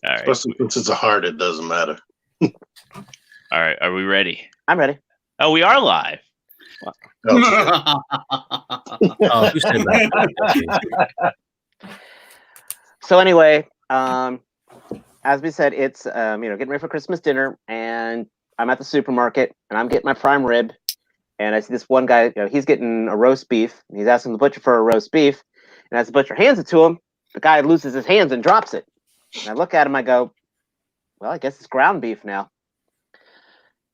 All right. Especially since it's a heart, it doesn't matter. All right. Are we ready? I'm ready. Oh, we are live. Oh, Oh, who said that? So anyway, as we said, it's getting ready for Christmas dinner, and I'm at the supermarket, and I'm getting my prime rib, and I see this one guy. He's getting a roast beef. And he's asking the butcher for a roast beef, and as the butcher hands it to him, the guy loses his hands and drops it. And I look at him, I go, "Well, I guess it's ground beef now."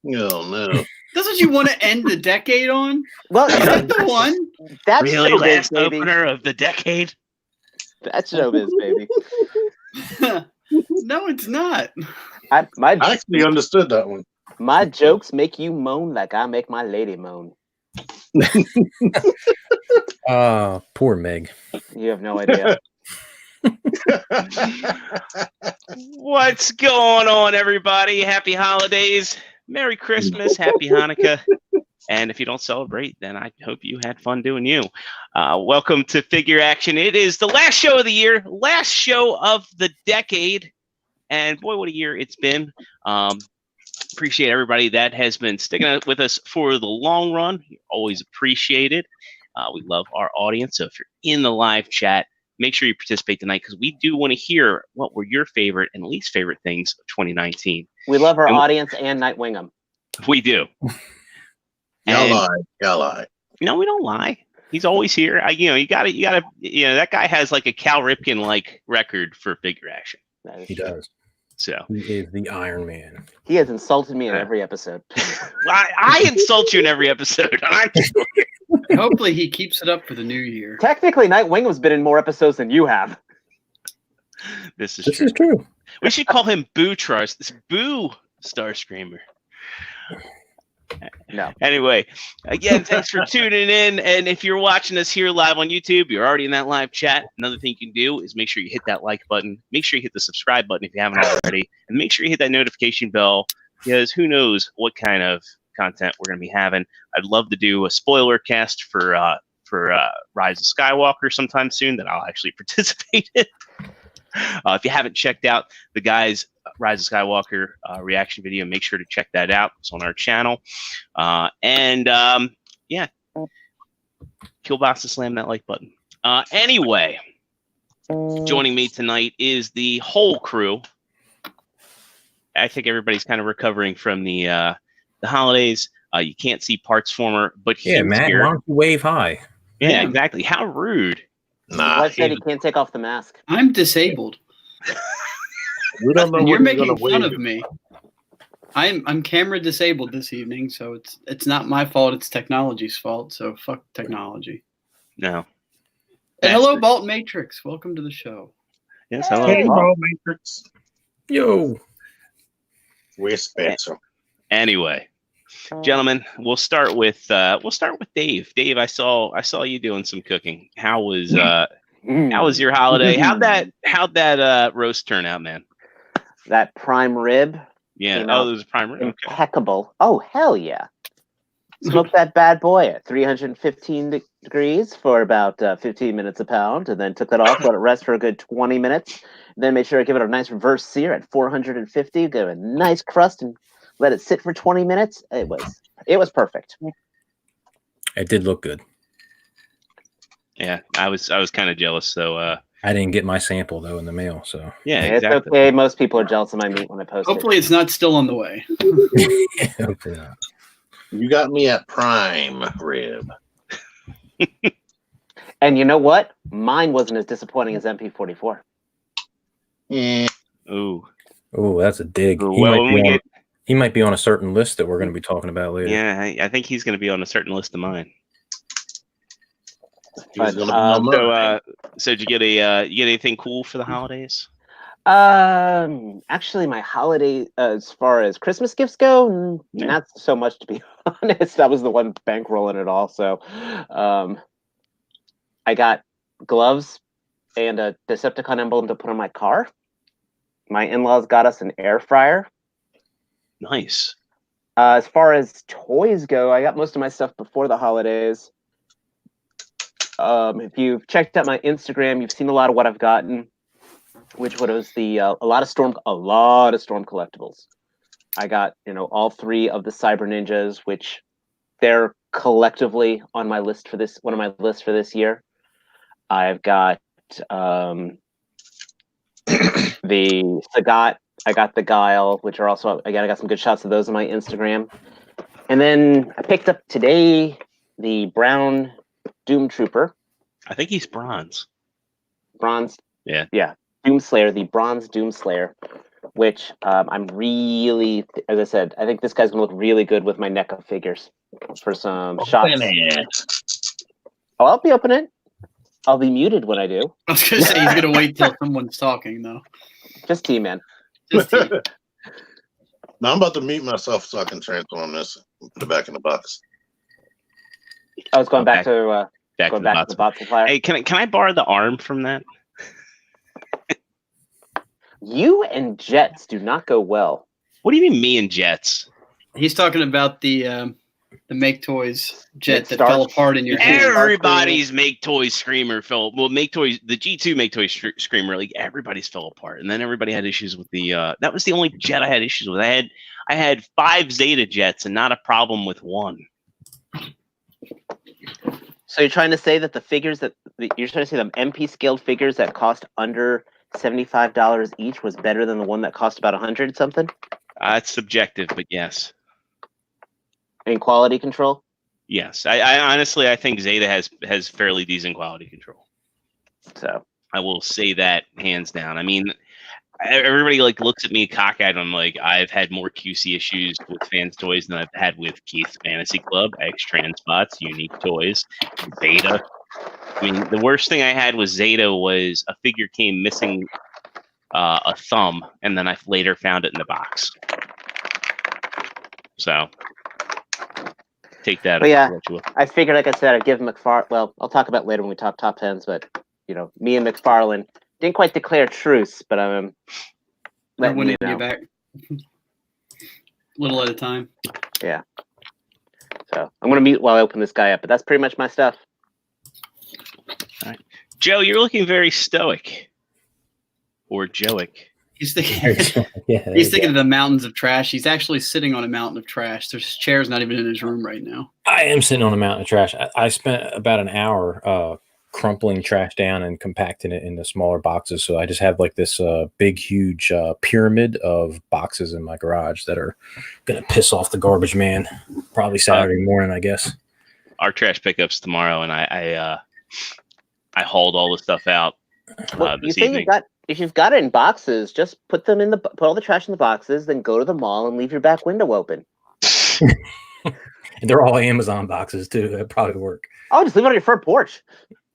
oh no. That's what you want to end the decade on? Well, Is that the one? that's Really, showbiz, last baby. opener of the decade. That's showbiz, baby. No, it's not. I actually understood that one. My jokes make you moan like I make my lady moan. Poor Meg. You have no idea. What's going on, everybody? Happy holidays. Merry Christmas. Happy Hanukkah. And if you don't celebrate, then I hope you had fun doing you. Welcome to Figure Action. It is the last show of the year, last show of the decade. And boy, what a year it's been. Appreciate everybody that has been sticking with us for the long run. Always appreciated. We love our audience. So if you're in the live chat, make sure you participate tonight because we do want to hear what were your favorite and least favorite things of 2019. We love our audience and Nightwingham. We do. Y'all lie. No, we don't lie. He's always here. You gotta, that guy has like a Cal Ripken like record for Figure Action. He does. So He is the Iron Man. He has insulted me in every episode. I insult you in every episode. Hopefully he keeps it up for the new year. Technically, Nightwingham's been in more episodes than you have. This is true. We should call him Boo Trust. This Boo Starscreamer. No. Anyway, again, thanks for tuning in. And if you're watching us here live on YouTube, you're already in that live chat. Another thing you can do is make sure you hit that like button. Make sure you hit the subscribe button if you haven't already. And make sure you hit that notification bell because who knows what kind of content we're going to be having. I'd love to do a spoiler cast for Rise of Skywalker sometime soon that I'll actually participate in. If you haven't checked out the guys' Rise of Skywalker reaction video, make sure to check that out. It's on our channel. Killbox to slam that like button. Anyway, joining me tonight is the whole crew. I think everybody's kind of recovering from the holidays. You can't see Parts Former, but he's Matt, here. why don't you wave high? Yeah, exactly. How rude. Nah, I said he can't take off the mask. I'm disabled. we don't know And what you're he's making gonna fun wave. of me. I'm camera disabled this evening, so it's not my fault. It's technology's fault. So fuck technology. No. And hello, Bolt Matrix. Welcome to the show. Yes, hello. Hey, Ball Matrix. Yo. We're special. Anyway, gentlemen, we'll start with Dave. Dave, I saw you doing some cooking. How was your holiday? How'd that roast turn out, man? That prime rib. Yeah. It was a prime rib. Okay. Impeccable. Oh, hell yeah. Smoked that bad boy at 315 degrees for about 15 minutes a pound, and then took that off, let it rest for a good 20 minutes. Then made sure I give it a nice reverse sear at 450, give it a nice crust, and let it sit for 20 minutes. It was perfect. It did look good. Yeah, I was kind of jealous. So I didn't get my sample though in the mail, so yeah, It's exactly. okay. Most people are jealous of my meat when I post Hopefully it's not still on the way. hopefully not. You got me at prime rib. it. And you know what? Mine wasn't as disappointing as MP44. Yeah. Ooh. Oh, that's a dig. Ooh, well, when we get, He might be on a certain list that we're going to be talking about later. yeah, I think he's going to be on a certain list of mine. He's gonna be on So did you get you get anything cool for the holidays? Actually, my holiday, as far as Christmas gifts go, not so much, to be honest. I was the one bankrolling it all. So, I got gloves and a Decepticon emblem to put on my car. My in-laws got us an air fryer. Nice. As far as toys go, I got most of my stuff before the holidays. If you've checked out my Instagram, you've seen a lot of what I've gotten. which was the a lot of storm collectibles. I got all three of the Cyber Ninjas, which they're collectively on my list for this one of my lists for this year. I've got the Sagat. I got the Guile, which are also again I got some good shots of those on my Instagram. And then I picked up today the brown Doom Trooper. I think he's bronze. Bronze. Yeah. Yeah. Doomslayer, the bronze Doomslayer, which I'm really, as I said, I think this guy's gonna look really good with my NECA figures for some shots. Oh, I'll be opening it. I'll be muted when I do. I was gonna say he's gonna wait till someone's talking though. Just T, man. Just he. Now I'm about to mute myself so I can transform this and put it back in the box. I was going back to Back going to the back to the bot supplier. Hey, can I borrow the arm from that? You and Jets do not go well. What do you mean, me and Jets? He's talking about the Make Toys jet that Star- fell apart in your hand. Everybody's Make Toys Screamer fell. Well, Make Toys, the G2 Make Toys Screamer, like everybody's fell apart, and then everybody had issues with the. That was the only jet I had issues with. I had 5 Zeta jets, and not a problem with one. So you're trying to say that the figures that you're trying to say the MP scaled figures that cost under $75 each was better than the one that cost about 100 something It's subjective, but yes. in quality control? Yes, I honestly I think Zeta has fairly decent quality control. So I will say that hands down. I mean, everybody like looks at me cockeyed. I'm like, I've had more QC issues with Fans Toys than I've had with Keith's Fantasy Club, X Transpots, Unique Toys, Zeta. I mean, the worst thing I had with Zeta was a figure came missing a thumb, and then I later found it in the box. So take that. But yeah, I figured, like I said, I'd give McFarlane. Well, I'll talk about it later when we talk top tens. But me and McFarlane didn't quite declare truce, but I'm winning you back, little at a time. Yeah. So I'm gonna mute while I open this guy up. But that's pretty much my stuff. All right, Joe, you're looking very stoic, or Joic. He's thinking. He's thinking of the mountains of trash. He's actually sitting on a mountain of trash. There's chairs not even in his room right now. I am sitting on a mountain of trash. I spent about an hour crumpling trash down and compacting it into smaller boxes. So I just have like this big, huge pyramid of boxes in my garage that are going to piss off the garbage man probably Saturday morning, I guess. Our trash pickups tomorrow, and I hauled all the stuff out this evening. If you've got it in boxes, just put all the trash in the boxes, then go to the mall and leave your back window open. And they're all Amazon boxes too. That'd probably work. Oh, just leave it on your front porch.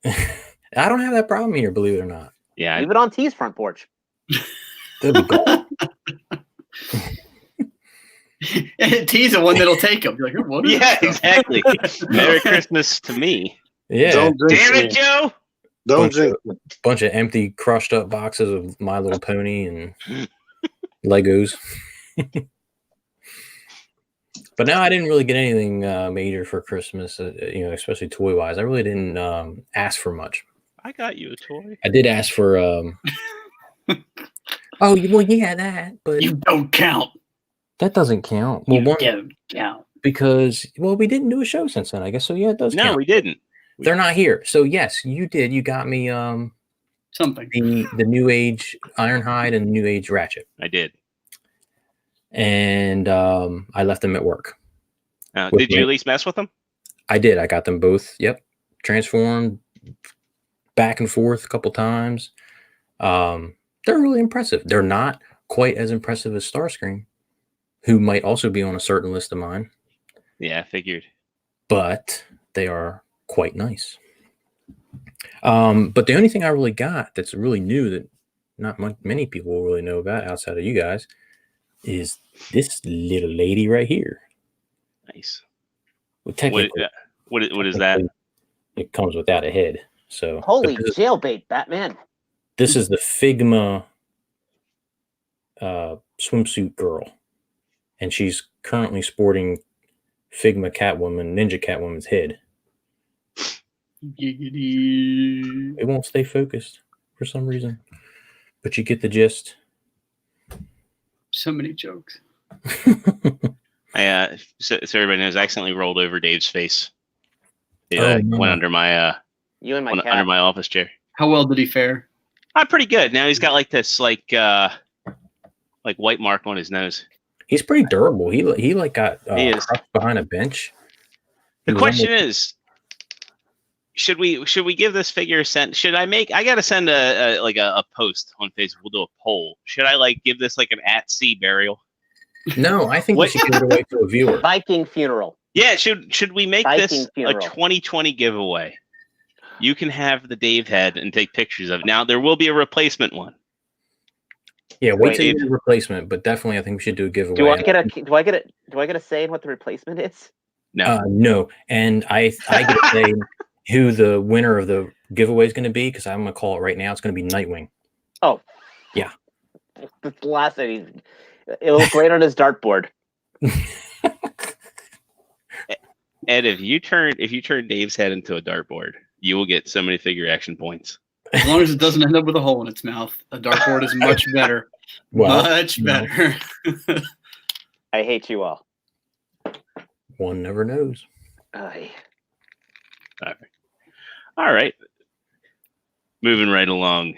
I don't have that problem here, believe it or not. Yeah, leave it on T's front porch. That'd be cool. T's the one that'll take them. Like, yeah, exactly. Merry Christmas to me. Yeah. Damn it, Joe. Bunch of empty, crushed up boxes of My Little Pony and Legos. But now I didn't really get anything major for Christmas, especially toy wise. I really didn't ask for much. I got you a toy. I did ask for. Oh, well, yeah, that, but you don't count. That doesn't count. Well, you don't count because we didn't do a show since then. I guess so. Yeah, it does. No, count. We didn't. They're not here. So yes, you did. You got me something. The New Age Ironhide and the New Age Ratchet. I did. And I left them at work. Did you at least mess with them? I did. I got them both. Yep. Transformed back and forth a couple times. They're really impressive. They're not quite as impressive as Starscream, who might also be on a certain list of mine. Yeah, I figured. But they are quite nice. But the only thing I really got that's really new that not many people will really know about outside of you guys is this little lady right here. Nice. Well, what is that? It comes without a head. So holy jailbait, Batman. This is the Figma swimsuit girl. And she's currently sporting Figma Ninja Catwoman's head. Giggity. It won't stay focused for some reason. But you get the gist. So many jokes. So everybody knows, I accidentally rolled over Dave's face. It no. went under my You and my under cat. my office chair. How well did he fare? Pretty good. Now he's got like this like white mark on his nose. He's pretty durable. He like got He is. crushed behind a bench. The He was question almost- is, should we give this figure a send? Should I make? I gotta send a post on Facebook. We'll do a poll. Should I like give this like an at sea burial? No, I think we Wait. should give it away to a viewer. Viking funeral. Yeah. Should we make Viking this funeral. a 2020 giveaway? You can have the Dave head and take pictures of it. Now there will be a replacement one. Yeah, wait till you Dave. get a replacement, but definitely I think we should do a giveaway. Do I get a say in what the replacement is? No. No, and I get to say who the winner of the giveaway is going to be because I'm going to call it right now. It's going to be Nightwing. Oh. Yeah. The last thing. It'll look great on his dartboard. Ed, if you turn Dave's head into a dartboard, you will get so many figure action points. As long as it doesn't end up with a hole in its mouth, a dartboard is much better. Well, Much better. I hate you all. one never knows. Aye. All right. Moving right along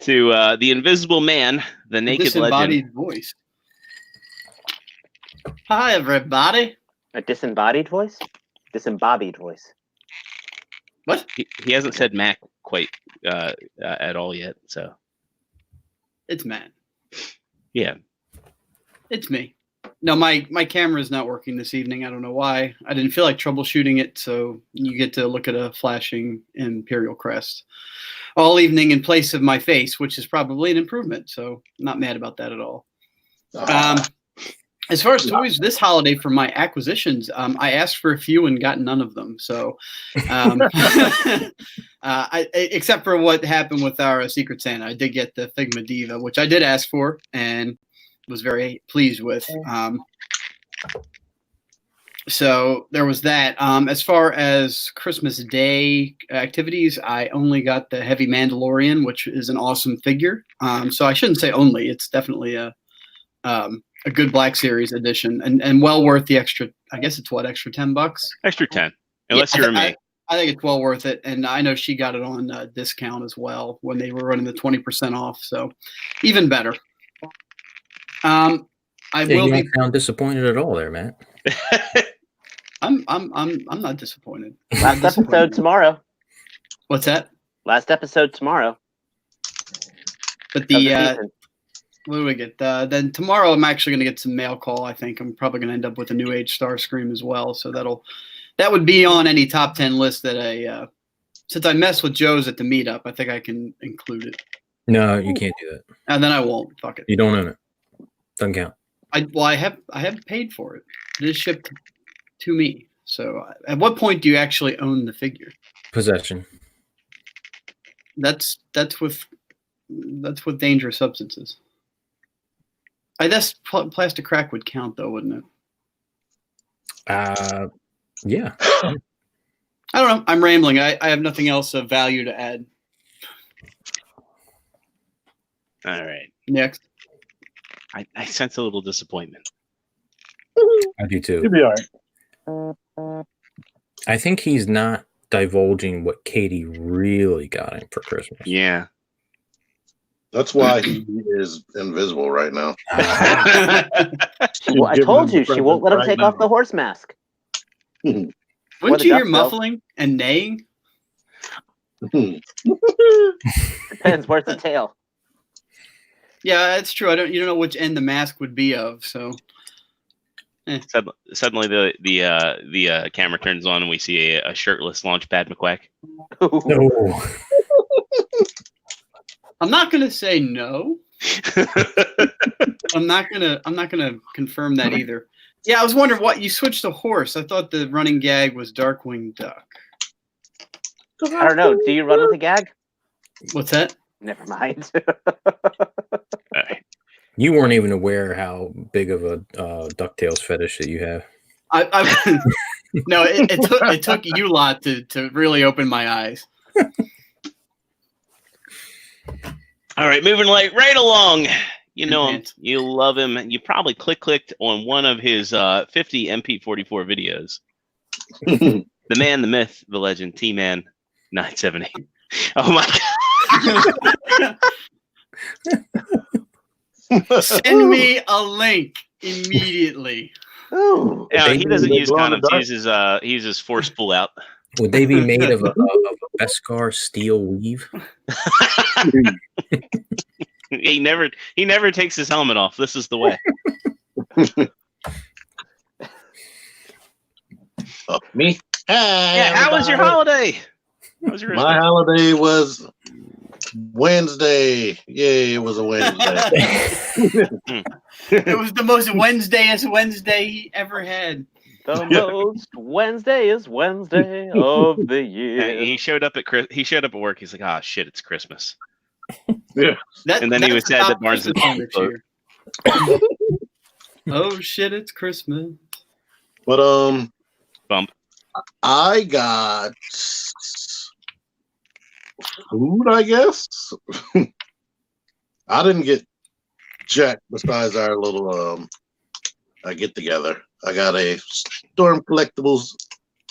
to the Invisible Man, the Naked Legend. Disembodied voice. Hi, everybody. A disembodied voice? Disembodied voice. What? He hasn't said Mac quite at all yet. So It's Matt. yeah. It's me. No, my camera is not working this evening. I don't know why. I didn't feel like troubleshooting it, so you get to look at a flashing Imperial crest all evening in place of my face, which is probably an improvement. So I'm not mad about that at all. As far as toys this holiday for my acquisitions, I asked for a few and got none of them. So, except for what happened with our Secret Santa, I did get the Figma Diva, which I did ask for and was very pleased with. So there was that. As far as Christmas Day activities, I only got the Heavy Mandalorian, which is an awesome figure. So I shouldn't say only; it's definitely a good Black Series edition, and well worth the extra. I guess it's extra $10. Extra 10. Unless Yeah, you're me. I think it's well worth it, and I know she got it on discount as well when they were running the 20% off. So even better. I will You be. don't sound disappointed at all there, Matt. I'm not disappointed. Last episode tomorrow. What's that? Last episode tomorrow. But of the the season. what do we get? Then tomorrow I'm actually going to get some mail call. I think I'm probably going to end up with a New Age Starscream as well. So that would be on any top 10 list that since I messed with Joe's at the meetup, I think I can include it. No, you can't do that. And then I won't. Fuck it. You don't own it. Doesn't count. I have paid for it. It is shipped to me. So at what point do you actually own the figure? Possession. That's with dangerous substances. I guess plastic crack would count though, wouldn't it? Yeah. I don't know. I'm rambling. I have nothing else of value to add. All right. Next. I sense a little disappointment. I do too. You'll be all right. I think he's not divulging what Katie really got him for Christmas. Yeah. That's why he is invisible right now. I told you she won't let him take off the horse mask. Wouldn't What a you hear duck, though. muffling and neighing? Depends. Where's the tail? Yeah, that's true. You don't know which end the mask would be of. So Suddenly the camera turns on and we see a shirtless Launchpad McQuack. No. I'm not gonna say no. I'm not gonna confirm that either. Yeah, I was wondering what you switched to horse. I thought the running gag was Darkwing Duck. I don't know. Do you run with a gag? What's that? Never mind. All right. You weren't even aware how big of a DuckTales fetish that you have. I no, it took you lot to really open my eyes. All right, moving right along. You know him, Advance. you love him. You probably clicked on one of his 50 MP44 videos. The man, the myth, the legend, T-Man 978. Oh my God. Send me a link immediately. Ooh. Yeah, he doesn't They use glow in the condoms. dark. He uses force pull out. Would they be made of a Beskar steel weave? He never takes his helmet off. This is the way. Oh, me? Hi, Yeah, how was your everybody. holiday? How was your My holiday was Wednesday. Yay, it was a Wednesday. It was the most Wednesdayest Wednesday he ever had. The most Wednesday is Wednesday of the year. He showed up at work. He's like, "Ah, shit, it's Christmas." That, And then he was that's the sad top that Barnes and Christmas Noble song this year. Oh shit, it's Christmas. But Bump. I got food, I guess. I didn't get jack besides our little get together. I got a Storm Collectibles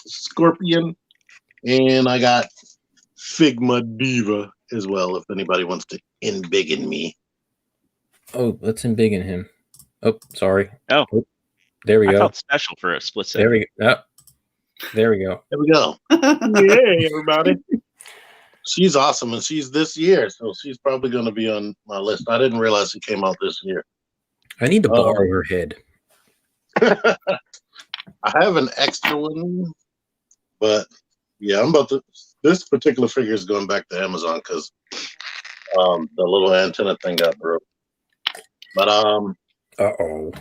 Scorpion, and I got Figma Diva as well. If anybody wants to embiggen me, Oh, let's embiggen him. Oh, sorry. Oh. There we I go. felt special for a split There second. we go. There we go. there we go. Yay, everybody! She's awesome, and she's this year, so she's probably going to be on my list. I didn't realize she came out this year. I need to borrow her head. I have an extra one, but yeah, I'm about to. This particular figure is going back to Amazon because the little antenna thing got broke. But Uh-oh.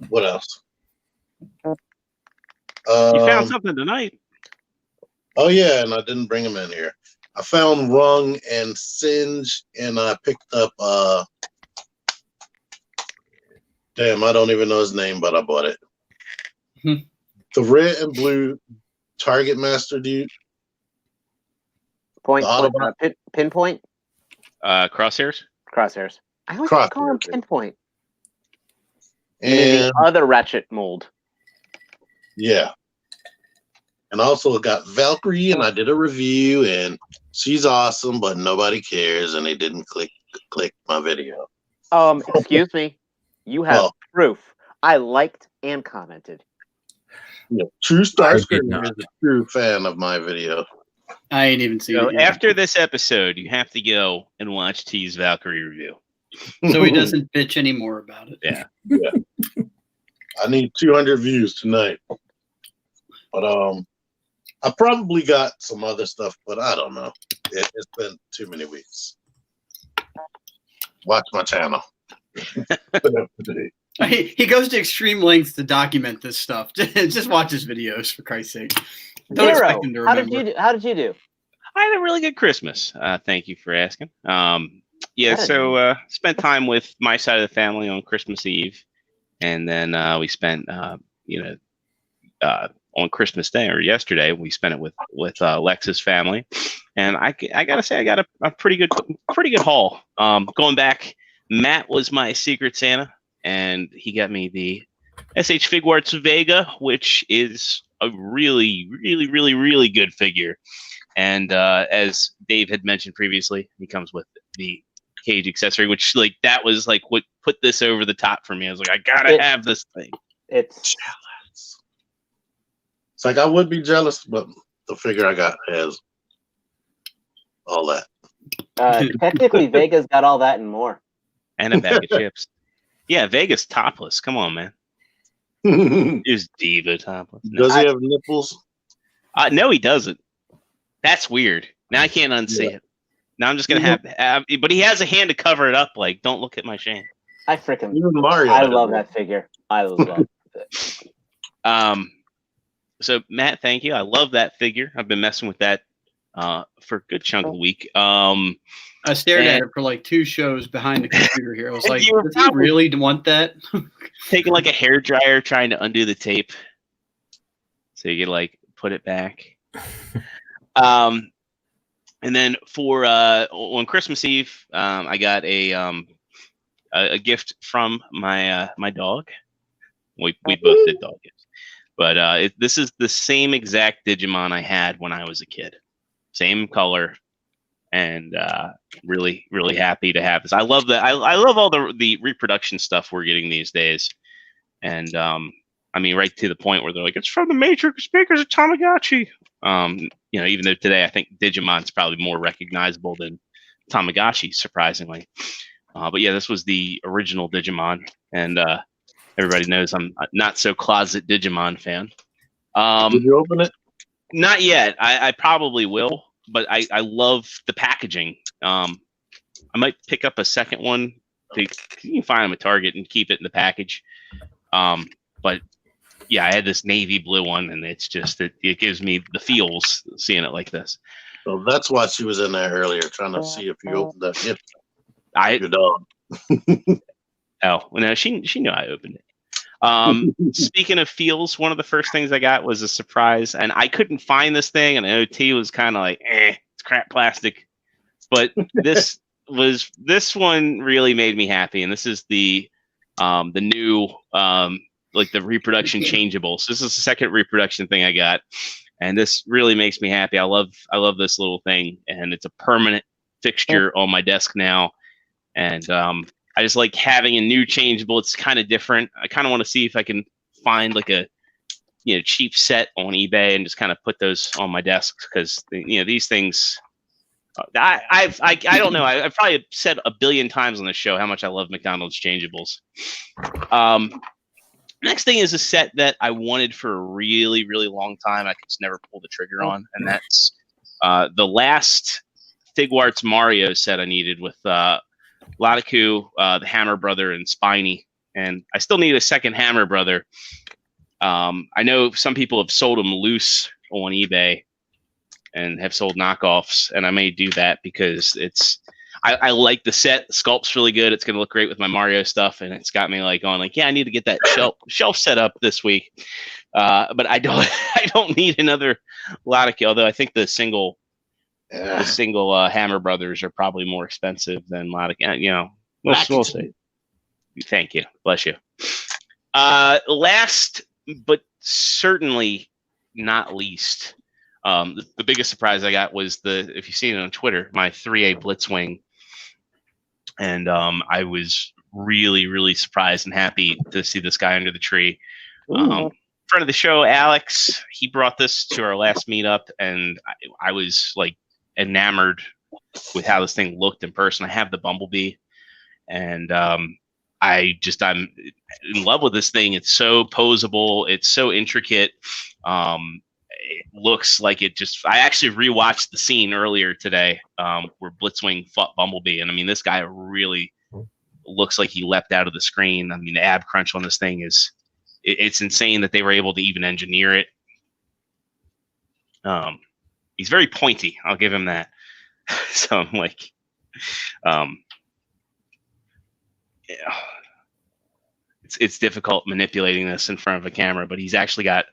what else? You found something tonight. Oh yeah, and I didn't bring him in here. I found Rung and Singe, and I picked up damn, I don't even know his name, but I bought it. The red and blue Target Master dude. Point, The Autobot. pinpoint, Crosshairs. crosshairs. I always Crosshairs, call him yeah. pinpoint. You mean And the other Ratchet mold. yeah. And I also got Valkyrie, and I did a review, and she's awesome, but nobody cares, and they didn't click my video. Excuse me. You have Well, proof. I liked and commented. yeah, True I Starscream did not. is a true fan of my video. I ain't even seen So it yet. after this episode, you have to go and watch T's Valkyrie review. So he doesn't bitch anymore about it. Yeah. I need 200 views tonight. But I probably got some other stuff, but I don't know. It's been too many weeks. Watch my channel. He goes to extreme lengths to document this stuff. Just watch his videos, for Christ's sake. Don't Zero. expect him to How remember. did you do? How did you do? I had a really good Christmas. Thank you for asking. Yeah, Good. so spent time with my side of the family on Christmas Eve, and then we spent, on Christmas Day or yesterday, we spent it with Lex's family, and I gotta say I got a pretty good haul. Going back, Matt was my Secret Santa, and he got me the SH Figuarts Vega, which is a really, really, really, really good figure. And as Dave had mentioned previously, he comes with the cage accessory, which that was what put this over the top for me. I was like, I gotta have this thing. It's It's like I would be jealous, but the figure I got has all that. technically Vega's got all that and more. And a bag of chips. Yeah, Vegas topless. Come on, man. Does Is Diva topless? No. he have nipples? No, he doesn't. That's weird. Now I can't unsee it. Now I'm just gonna have, but he has a hand to cover it up. Don't look at my shame. I freaking Even Mario. I had love it. that figure. I love it. So Matt, thank you. I love that figure. I've been messing with that for a good chunk of the week. I stared And- at it for like 2 shows behind the computer here. I was like, You were does he probably- really want that? Taking a hair dryer, trying to undo the tape, so you can put it back. And then for on Christmas Eve, I got a gift from my dog. We both did dog gifts, but this is the same exact Digimon I had when I was a kid, same color, and really happy to have this. I love that. I love all the reproduction stuff we're getting these days, and I mean, right to the point where they're like, it's from the Matrix makers of Tamagotchi. Even though today I think Digimon's probably more recognizable than Tamagotchi, surprisingly. But yeah, this was the original Digimon, and everybody knows I'm not so closet Digimon fan. Did you open it? Not yet. I probably will, but I love the packaging. I might pick up a second one. You can find them at Target and keep it in the package. But yeah, I had this navy blue one, and it's just it gives me the feels seeing it like this. So that's why she was in there earlier, trying to see if you opened that gift. Your dog. Oh, well, no, she knew I opened it. Speaking of feels, one of the first things I got was a surprise, and I couldn't find this thing, and OT was kind of like, it's crap plastic. But this one really made me happy, and this is the new like the reproduction changeable. So this is the second reproduction thing I got, and this really makes me happy. I love this little thing, and it's a permanent fixture on my desk now. And I just like having a new changeable. It's kind of different. I kind of want to see if I can find like a cheap set on eBay and just kind of put those on my desk, because these things. I don't know. I've probably said a billion times on this show how much I love McDonald's changeables. Next thing is a set that I wanted for a really, really long time. I could just never pull the trigger on, and that's the last Figuarts Mario set I needed with Latiku, the Hammer Brother, and Spiny. And I still need a second Hammer Brother. I know some people have sold them loose on eBay and have sold knockoffs, and I may do that because I like the set. The sculpt's really good. It's going to look great with my Mario stuff, and it's got me like going like, yeah, I need to get that shelf set up this week. But I don't need another Latiku, although I think the single Hammer Brothers are probably more expensive than Latiku. We'll see. Thank you. Bless you. Last, but certainly not least, the biggest surprise I got was if you've seen it on Twitter, my 3A Blitzwing. And I was really, really surprised and happy to see this guy under the tree. Friend of the show, Alex, he brought this to our last meetup, and I was like enamored with how this thing looked in person. I have the Bumblebee, and I'm in love with this thing. It's so posable. It's so intricate. It looks like I actually rewatched the scene earlier today where Blitzwing fought Bumblebee. And I mean, this guy really looks like he leapt out of the screen. I mean, the ab crunch on this thing it's insane that they were able to even engineer it. He's very pointy. I'll give him that. So I'm like, it's difficult manipulating this in front of a camera, but he's actually got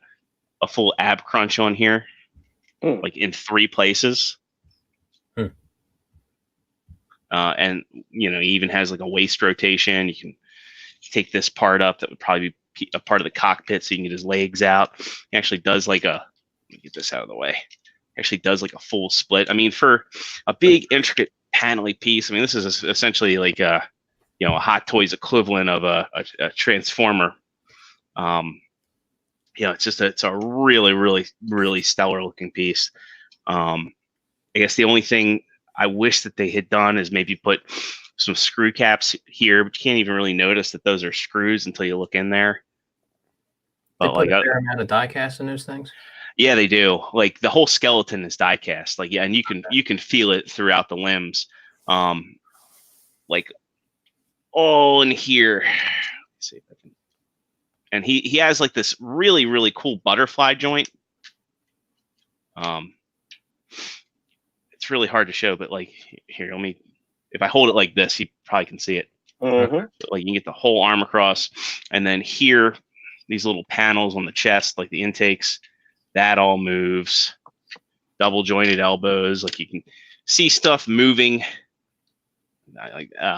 a full ab crunch on here, like in 3 places. And he even has like a waist rotation. You can take this part up. That would probably be a part of the cockpit, so you can get his legs out. He actually does like let me get this out of the way. He actually does like a full split. I mean, for a big intricate panely piece, I mean, this is essentially like a Hot Toys equivalent of a Transformer. It's a really, really, really stellar looking piece. I guess the only thing I wish that they had done is maybe put some screw caps here, but you can't even really notice that those are screws until you look in there. But like a fair amount of die cast in those things. Yeah, they do. Like the whole skeleton is die cast. Like, yeah, and you can feel it throughout the limbs. Like all in here. Let's see if I can. And he has like this really, really cool butterfly joint. It's really hard to show, but like here, if I hold it like this, you probably can see it. Mm-hmm. Like you can get the whole arm across, and then here, these little panels on the chest, like the intakes, that all moves. Double jointed elbows, like you can see stuff moving.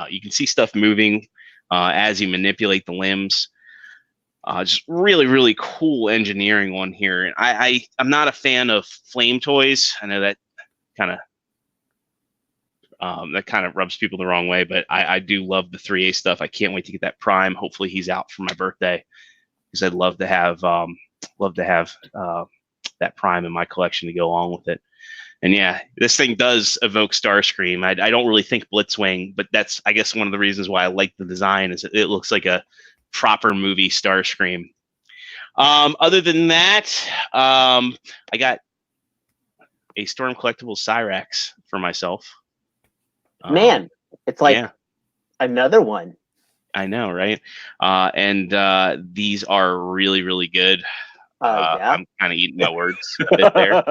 You can see stuff moving as you manipulate the limbs. Just really, really cool engineering on here. And I'm not a fan of flame toys. I know that kind of rubs people the wrong way, but I do love the 3A stuff. I can't wait to get that Prime. Hopefully he's out for my birthday, because I'd love to have that Prime in my collection to go along with it. And yeah, this thing does evoke Starscream. I don't really think Blitzwing, but that's, I guess, one of the reasons why I like the design is it looks like a proper movie Starscream. Other than that, I got a Storm Collectibles Cyrax for myself. Man, it's like another one. I know, right? And these are really, really good. I'm kind of eating my words a bit there.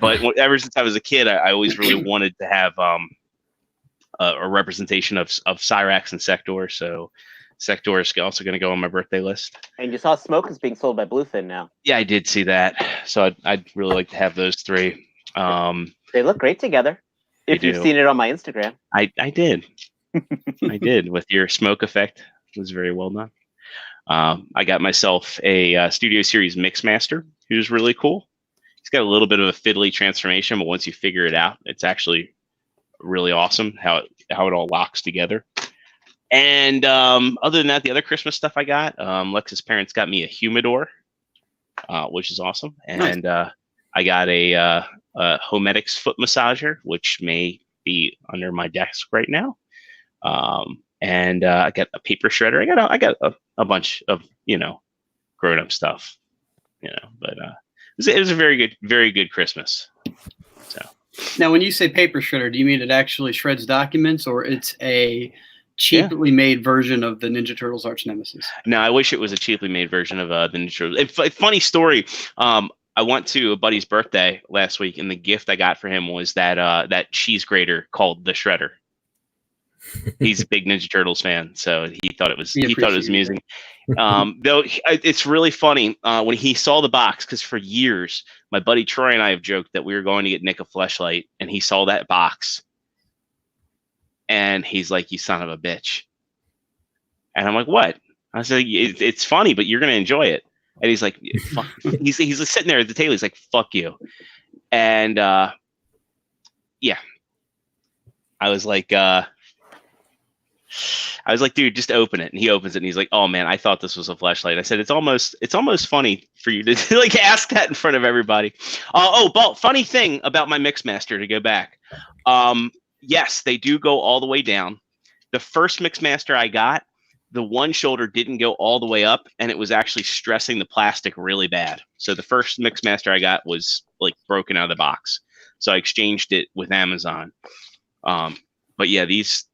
But ever since I was a kid, I always really wanted to have a representation of Cyrax and Sector. So Sector is also going to go on my birthday list. And you saw Smoke is being sold by Bluefin now. Yeah, I did see that. So I'd really like to have those three. They look great together. If you've seen it on my Instagram. I did. I did, with your smoke effect. It was very well done. I got myself a Studio Series Mixmaster, who's really cool. He's got a little bit of a fiddly transformation, but once you figure it out, it's actually really awesome how it all locks together. And other than that, the other Christmas stuff I got, Lex's parents got me a humidor, which is awesome. And I got a Homedics foot massager, which may be under my desk right now. And I got a paper shredder. I got a bunch of, grown up stuff, but it was a very good Christmas. So now, when you say paper shredder, do you mean it actually shreds documents, or it's a cheaply made version of the Ninja Turtles arch nemesis? No, I wish it was a cheaply made version of the Ninja Turtles. Funny story. I went to a buddy's birthday last week, and the gift I got for him was that cheese grater called the Shredder. He's a big Ninja Turtles fan, so he thought it was amusing. Though it's really funny when he saw the box, because for years my buddy Troy and I have joked that we were going to get Nick a fleshlight, and he saw that box, and he's like, "You son of a bitch!" And I'm like, "What?" I said, "It's funny, but you're gonna enjoy it." And he's like, fuck. he's sitting there at the table. He's like, "Fuck you." And yeah, I was like, "Dude, just open it." And he opens it, and he's like, "Oh man, I thought this was a flashlight." I said, "It's almost funny for you to like ask that in front of everybody." Funny thing about my Mixmaster, to go back. Yes, they do go all the way down. The first Mixmaster I got, the one shoulder didn't go all the way up, and it was actually stressing the plastic really bad. So the first Mixmaster I got was like broken out of the box. So I exchanged it with Amazon. But yeah, these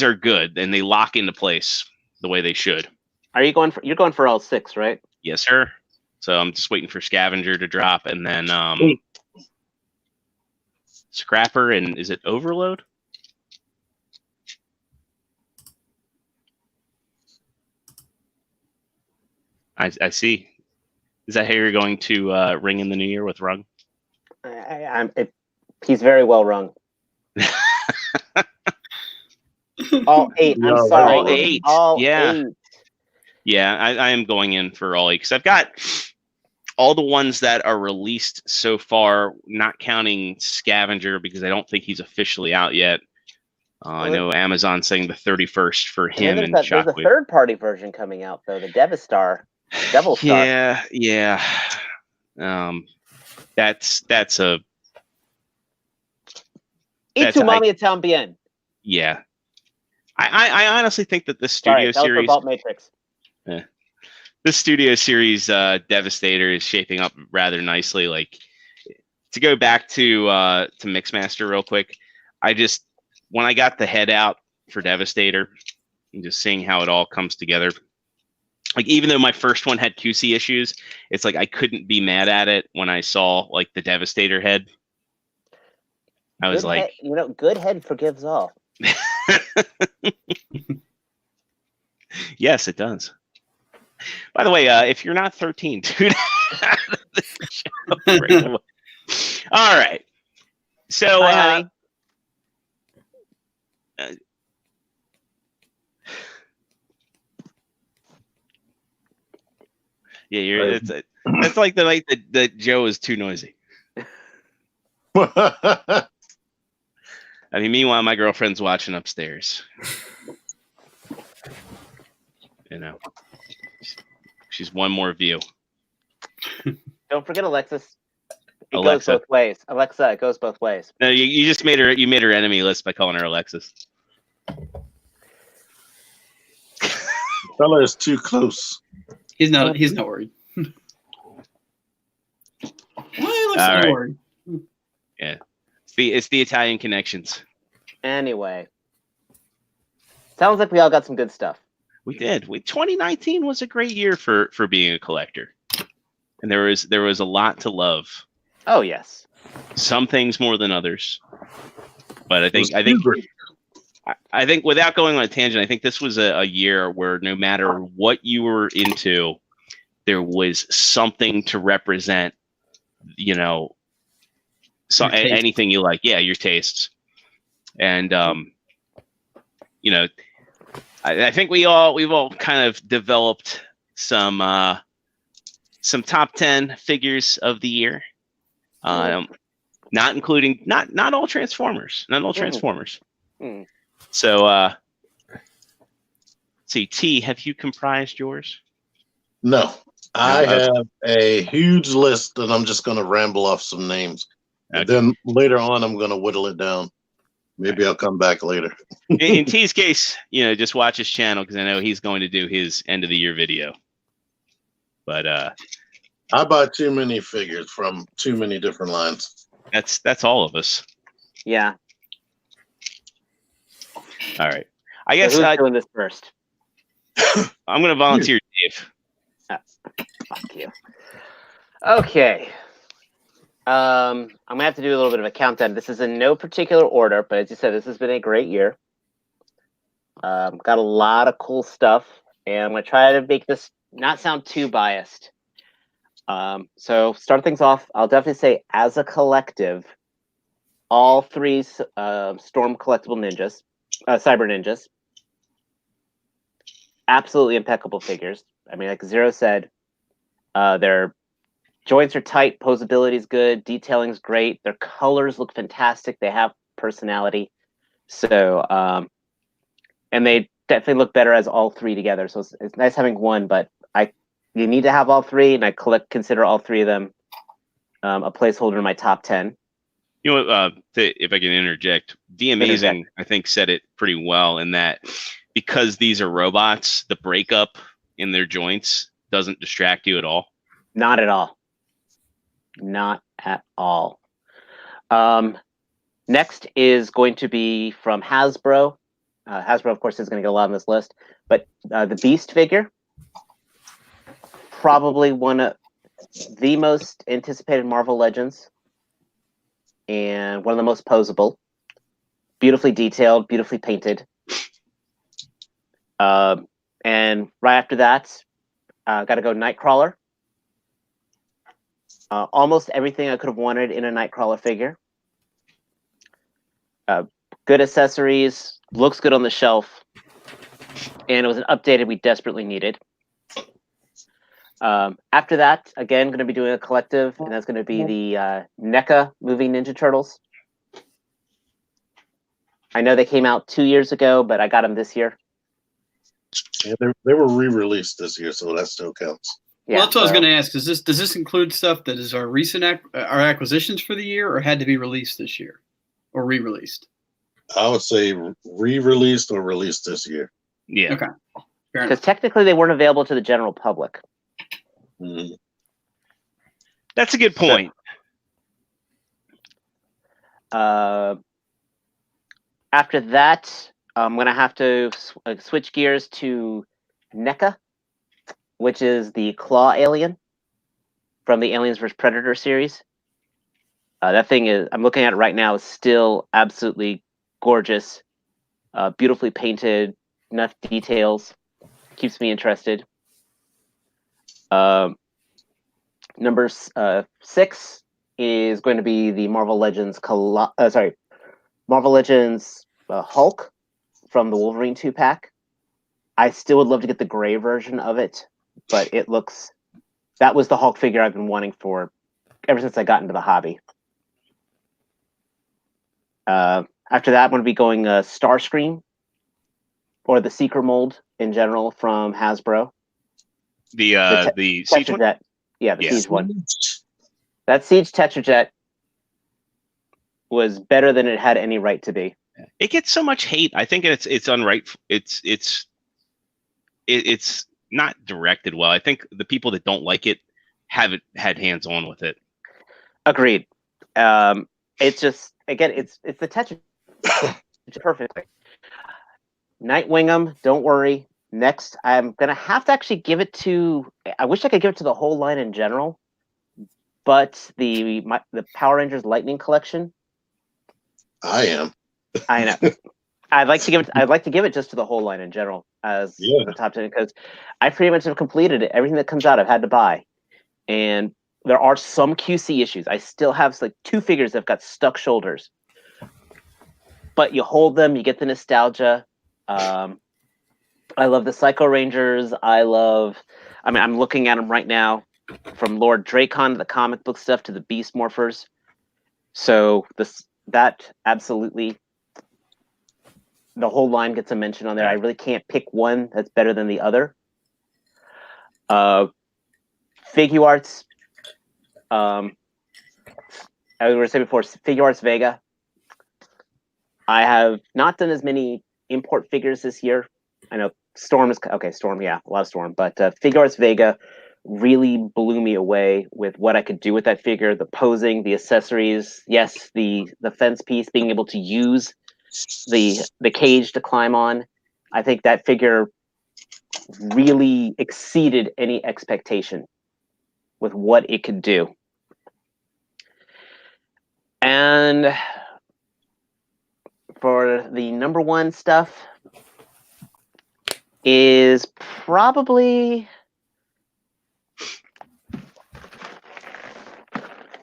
are good, and they lock into place the way they should. You're going for all 6, right? Yes, sir. So I'm just waiting for Scavenger to drop, and then Scrapper, and is it Overload? I see. Is that how you're going to ring in the new year, with Rung? He's very well rung. All 8. I'm No, sorry. All 8. All yeah. 8. Yeah, I am going in for all 8, because I've got all the ones that are released so far, not counting Scavenger, because I don't think he's officially out yet. I know Amazon's saying the 31st for him and Shockwave. There's a third-party version coming out, though, the Devilstar. Yeah. That's a... Y tu mami está bien. Yeah. I honestly think that the Studio Series... Vault Matrix. This Studio Series Devastator is shaping up rather nicely. Like, to go back to Mixmaster real quick, when I got the head out for Devastator, and just seeing how it all comes together, like, even though my first one had QC issues, it's like I couldn't be mad at it when I saw like the Devastator head. I was like, good head forgives all. Yes, it does. By the way, if you're not 13, dude, All right. So, Hi, honey. Yeah, that's like the night that Joe is too noisy. I mean, meanwhile, my girlfriend's watching upstairs. You know, she's one more view. Don't forget Alexis. It Alexa. goes both ways. Alexa, it goes both ways. No, you just made her. You made her enemy list by calling her Alexis. Fella is too close. He's not worried. Why looks All right. worried? Yeah, it's the Italian connections. Anyway, sounds like we all got some good stuff. We did. 2019 was a great year for being a collector, and there was a lot to love. Oh yes. Some things more than others, but I think without going on a tangent, I think this was a year where no matter what you were into, there was something to represent. You know, anything you like. Yeah, your tastes, and you know. I think we've all kind of developed some top 10 figures of the year, not including not all Transformers, Mm. So, let's see, T, have you comprised yours? No, I have a huge list, and I'm just going to ramble off some names. Okay. And then later on, I'm going to whittle it down. Maybe I'll come back later. In T's case, just watch his channel because I know he's going to do his end of the year video. But I buy too many figures from too many different lines. That's all of us. Yeah. All right. I guess who's doing this first? I'm going to volunteer, Dave. Fuck you. Okay. I'm gonna have to do a little bit of a countdown. This is in no particular order, but as you said, this has been a great year. Got a lot of cool stuff, and I'm gonna try to make this not sound too biased. So start things off. I'll definitely say, as a collective, all three Storm collectible ninjas, Cyber Ninjas, absolutely impeccable figures. I mean, like Zero said, their joints are tight, posability is good, detailing is great, their colors look fantastic, they have personality. So, and they definitely look better as all three together. So it's nice having one, but you need to have all three, and I consider all three of them a placeholder in my top 10. You know what, if I can interject, The Amazing, I think, said it pretty well in that because these are robots, the breakup in their joints doesn't distract you at all. Not at all. Not at all. Next is going to be from Hasbro. Hasbro, of course, is going to get a lot on this list, but the Beast figure, probably one of the most anticipated Marvel Legends, and one of the most posable. Beautifully detailed, beautifully painted. And right after that, got to go Nightcrawler. Almost everything I could have wanted in a Nightcrawler figure. Good accessories, looks good on the shelf, and it was an updated we desperately needed. After that, again, going to be doing a collective, and that's going to be the NECA Moving Ninja Turtles. I know they came out 2 years ago, but I got them this year. Yeah, they were re-released this year, so that still counts. Yeah, well, that's what I was going to ask. Does this include stuff that is our recent our acquisitions for the year, or had to be released this year, or re-released? I would say re-released or released this year. Yeah. Okay. Because technically they weren't available to the general public. Mm-hmm. That's a good point. After that, I'm going to have to switch gears to NECA, which is the Claw Alien from the Aliens vs. Predator series. That thing is, I'm looking at it right now, is still absolutely gorgeous, beautifully painted, enough details, keeps me interested. Number 6 is going to be the Marvel Legends Marvel Legends Hulk from the Wolverine 2-pack. I still would love to get the gray version of it, but that was the Hulk figure I've been wanting for ever since I got into the hobby. After that, I'm going to be going Starscream, or the Seeker mold in general from Hasbro. The Siege one? Tetrajet. Yeah, the Siege one. That Siege Tetrajet was better than it had any right to be. It gets so much hate. I think it's unright. It's not directed well. I think the people that don't like it haven't had hands on with it. Agreed. It's just, again, it's the Tetrajet. It's perfect. Nightwingham, don't worry. Next, I'm gonna have to actually give it to. I wish I could give it to the whole line in general, but the Power Rangers Lightning Collection. I am. I know. I'd like to give it just to the whole line in general as the top 10, because I pretty much have completed it. Everything that comes out, I've had to buy, and there are some QC issues. I still have like 2 figures that've got stuck shoulders, but you hold them, you get the nostalgia. I love the Psycho Rangers. I'm looking at them right now, from Lord Dracon to the comic book stuff to the Beast Morphers. So that absolutely, the whole line gets a mention on there. I really can't pick one that's better than the other. Figuarts. I was going to say before, Figuarts Vega. I have not done as many import figures this year. I know Storm, yeah, a lot of Storm, but Figuarts Vega really blew me away with what I could do with that figure, the posing, the accessories, yes, the fence piece, being able to use the cage to climb on. I think that figure really exceeded any expectation with what it could do. And for the number one stuff is probably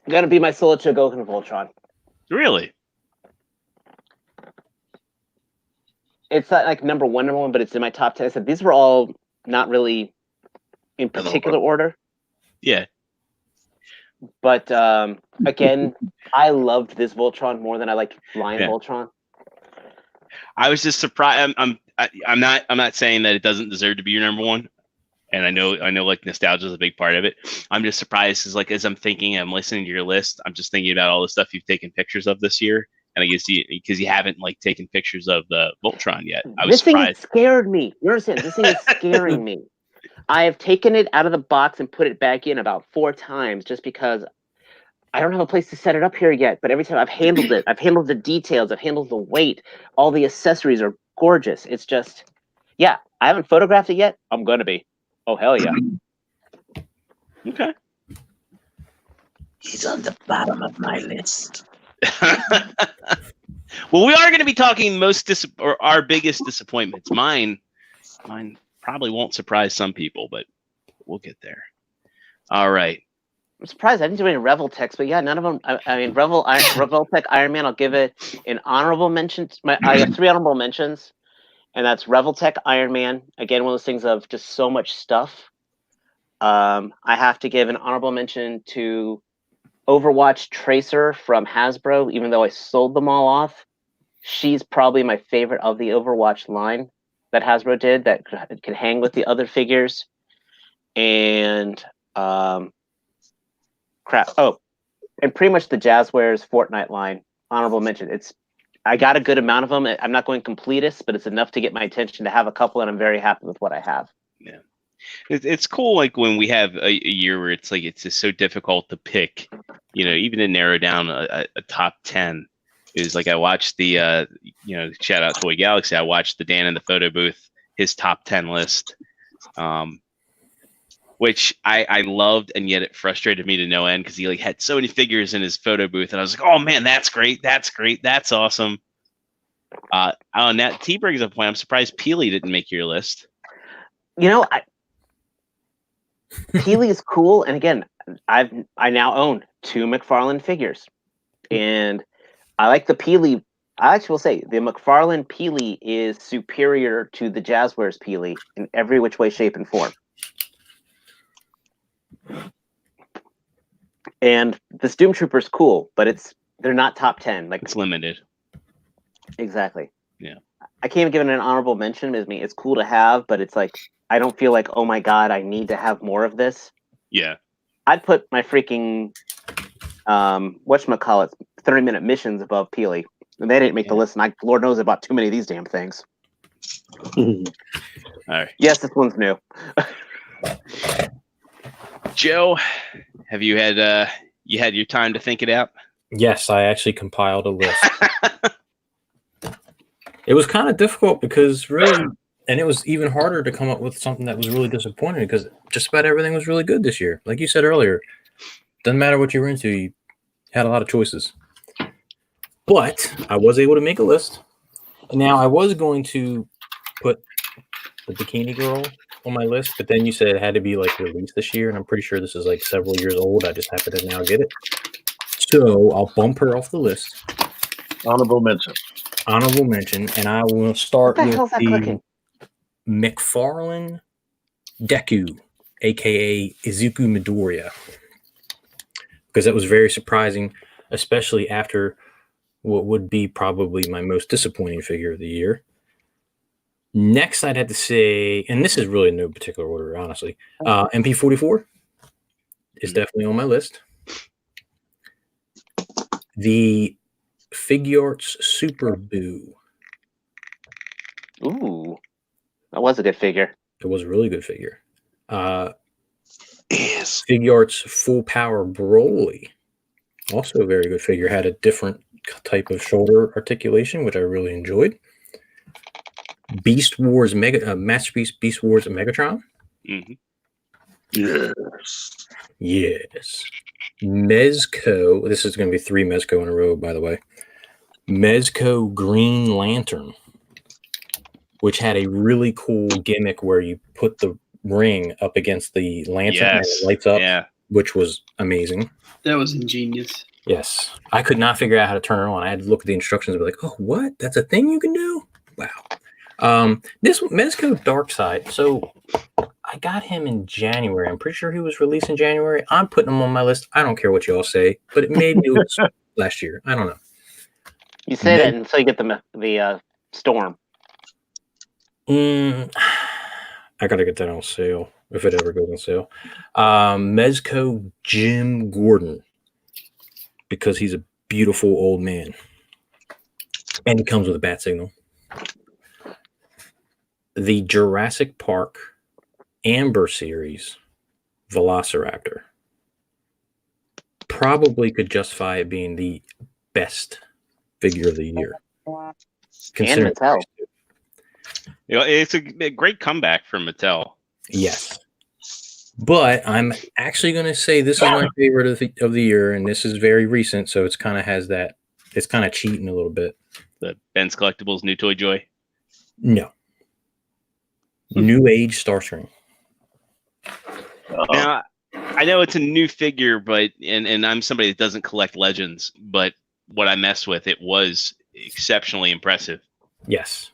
gonna be my Soul Chogoku Voltron. Really? It's not like number one, but it's in my top 10. I said these were all not really in particular order. Yeah. But again, I loved this Voltron more than I liked Flying Voltron. I was just surprised. I'm not saying that it doesn't deserve to be your number one, and I know like nostalgia is a big part of it. I'm just surprised as I'm listening to your list, I'm just thinking about all the stuff you've taken pictures of this year, and I guess because you haven't like taken pictures of the Voltron yet. I was surprised. This thing scared me. You understand? This thing is scaring me. I have taken it out of the box and put it back in about 4 times just because I don't have a place to set it up here yet. But every time I've handled it, I've handled the details, I've handled the weight, all the accessories are gorgeous. It's just, yeah, I haven't photographed it yet. I'm going to be. Oh, hell yeah. Okay. He's on the bottom of my list. Well, we are going to be talking our biggest disappointments. Mine probably won't surprise some people, but we'll get there. All right. I'm surprised I didn't do any Revoltechs, but yeah, none of them. I mean, Revoltech Iron Man, I'll give it an honorable mention. I have 3 honorable mentions, and that's Revoltech Iron Man. Again, one of those things of just so much stuff. I have to give an honorable mention to Overwatch Tracer from Hasbro, even though I sold them all off. She's probably my favorite of the Overwatch line that Hasbro did that can hang with the other figures. And crap. Oh, and pretty much the Jazzwares Fortnite line, honorable mention. I got a good amount of them. I'm not going completist, but it's enough to get my attention to have a couple, and I'm very happy with what I have. Yeah. It's cool, like when we have a year where it's like it's just so difficult to pick, even to narrow down a top 10. Is like I watched the shout out Toy Galaxy. I watched the Dan in the photo booth, his top 10 list, which I loved, and yet it frustrated me to no end because he had so many figures in his photo booth, and I was like, oh man, that's great, that's awesome. Now T brings up a point. I'm surprised Peely didn't make your list. Peely is cool, and again, I now own 2 McFarlane figures, and I like the Peely. I actually will say the McFarlane Peely is superior to the Jazzwares Peely in every which way, shape, and form. And this Doom Trooper's cool, but they're not top 10. Like It's limited. exactly. Yeah. I can't even give it an honorable mention. It's cool to have, but it's like I don't feel like, oh my god, I need to have more of this. Yeah. I'd put my freaking whatchamacallit 30-minute missions above Peely. And they didn't make the list, and Lord knows about too many of these damn things. All right. Yes, this one's new. Joe, have you had your time to think it out? Yes, I actually compiled a list. It was kind of difficult because really, and it was even harder to come up with something that was really disappointing because just about everything was really good this year. Like you said earlier, doesn't matter what you were into, you had a lot of choices. But I was able to make a list. And now I was going to put the Bikini Girl on my list, but then you said it had to be like released this year, and I'm pretty sure this is like several years old. I just happen to now get it. So I'll bump her off the list. Honorable mention. Honorable mention, and I will start What the with hell's that the cooking? McFarlane Deku, aka Izuku Midoriya, because that was very surprising, especially after what would be probably my most disappointing figure of the year. Next, I'd have to say, and this is really no particular order, honestly, MP44 is definitely on my list. The Figuarts Super Boo. Ooh, that was a good figure. It was a really good figure. Yes. Figuarts Full Power Broly. Also a very good figure. Had a different type of shoulder articulation, which I really enjoyed. Beast Wars Masterpiece Beast Wars Megatron. Mm-hmm. Yes. Yes. Mezco. This is going to be 3 Mezco in a row, by the way. Mezco Green Lantern, which had a really cool gimmick where you put the ring up against the lantern and it lights up, which was amazing. That was ingenious. Yes. I could not figure out how to turn it on. I had to look at the instructions and be like, oh, what? That's a thing you can do? Wow. This Mezco Dark Side. So I got him in January. I'm pretty sure he was released in January. I'm putting him on my list. I don't care what you all say, but it maybe it was last year. I don't know. You say that until you get the Storm. I gotta get that on sale if it ever goes on sale. Mezco Jim Gordon, because he's a beautiful old man, and he comes with a bat signal. The Jurassic Park Amber series Velociraptor probably could justify it being the best figure of the year. And Mattel. You know, it's a great comeback from Mattel. Yes. But I'm actually going to say this is my favorite of the year, and this is very recent, so it's kind of has that. It's kind of cheating a little bit. The Ben's Collectibles New Toy Joy. No. New Age Starscream. Now, I know it's a new figure, but and I'm somebody that doesn't collect Legends, but what I messed with, it was exceptionally impressive. Yes.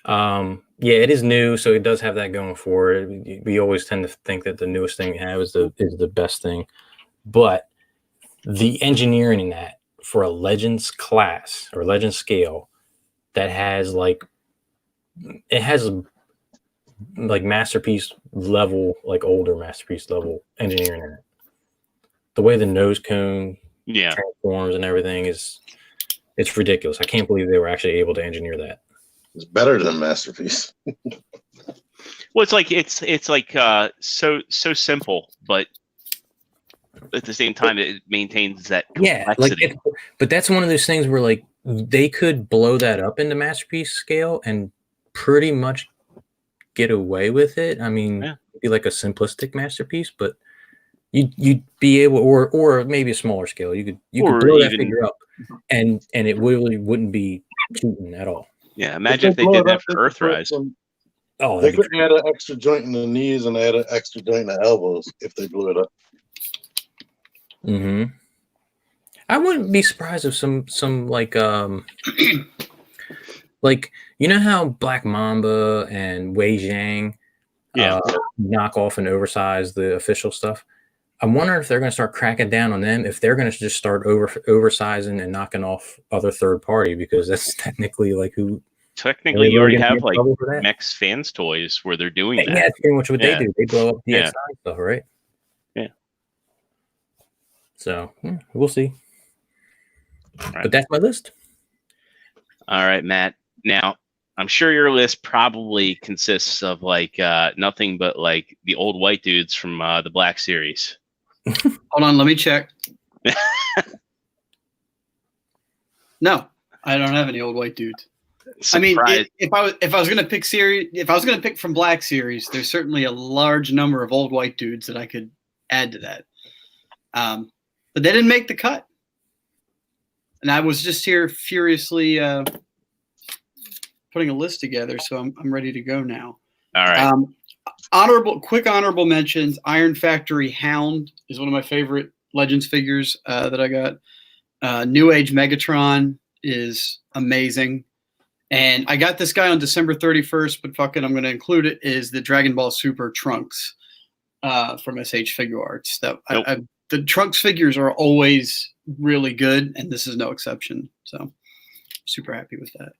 Yeah, it is new, so it does have that going for it. We always tend to think that the newest thing we have is the best thing, but the engineering in that for a Legends class or Legends scale that has like masterpiece level, like older masterpiece level engineering in it. The way the nose cone transforms and everything it's ridiculous. I can't believe they were actually able to engineer that. It's better than Masterpiece. Well, it's like so simple, but at the same time it maintains that complexity. But that's one of those things where like they could blow that up into Masterpiece scale and pretty much get away with it. I mean, it'd be like a simplistic Masterpiece, but you'd be able, or maybe a smaller scale. You could blow that figure up, and it really wouldn't be cheating at all. Yeah, imagine if they did that for Earthrise. They could add an extra joint in the knees and add an extra joint in the elbows if they blew it up. Mm-hmm. I wouldn't be surprised if some like you know how Black Mamba and Wei Zhang Yeah. knock off and oversize the official stuff. I'm wondering if they're going to start cracking down on them, if they're going to just start oversizing and knocking off other third party, because that's technically like who. Technically, you already have like that. Mex Fans Toys where they're doing that. Yeah, that's pretty much what they do. They blow up DXI stuff, right? Yeah. So we'll see. Right. But that's my list. All right, Matt. Now, I'm sure your list probably consists of like nothing but like the old white dudes from the Black Series. Hold on, let me check. No, I don't have any old white dudes. I mean, if I was gonna pick from Black Series, there's certainly a large number of old white dudes that I could add to that. But they didn't make the cut, and I was just here furiously putting a list together, so I'm ready to go now. All right. Quick honorable mentions. Iron Factory Hound is one of my favorite Legends figures that I got. New Age Megatron is amazing. And I got this guy on December 31st, but fuck it, I'm going to include it, is the Dragon Ball Super Trunks from SH Figure Arts. The Trunks figures are always really good, and this is no exception. So super happy with that.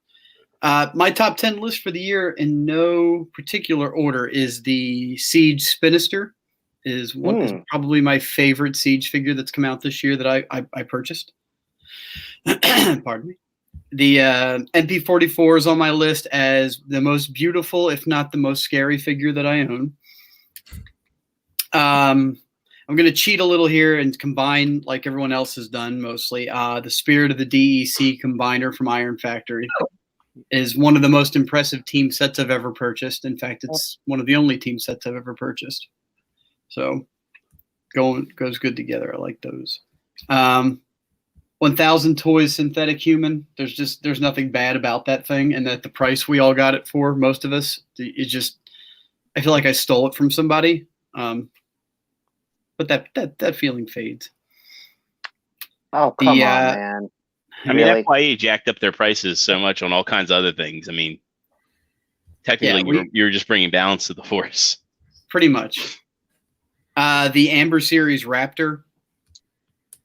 My top 10 list for the year in no particular order is the Siege Spinister. Is probably my favorite Siege figure that's come out this year that I purchased. Pardon me. The MP44 is on my list as the most beautiful, if not the most scary figure that I own. I'm going to cheat a little here and combine like everyone else has done mostly. The Spirit of the DEC Combiner from Iron Factory is one of the most impressive team sets I've ever purchased. In fact, it's one of the only team sets I've ever purchased. So goes good together. I like those. 1000 Toys Synthetic Human. There's nothing bad about that thing, and that the price we all got it for, most of us, I feel like I stole it from somebody. But that feeling fades. Oh, come on, man. I mean, really? FYE jacked up their prices so much on all kinds of other things. I mean, technically, you're just bringing balance to the force. Pretty much. The Amber Series Raptor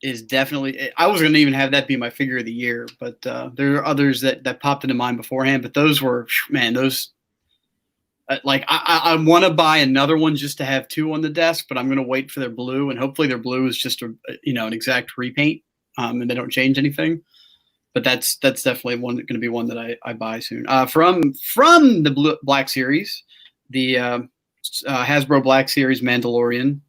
is definitely. I was going to even have that be my figure of the year, but there are others that popped into mind beforehand. But those were, man, those. Like I want to buy another one just to have two on the desk, but I'm going to wait for their blue, and hopefully their blue is just an exact repaint, and they don't change anything. But that's definitely going to be one that I buy soon. From the Black Series, the Hasbro Black Series Mandalorian.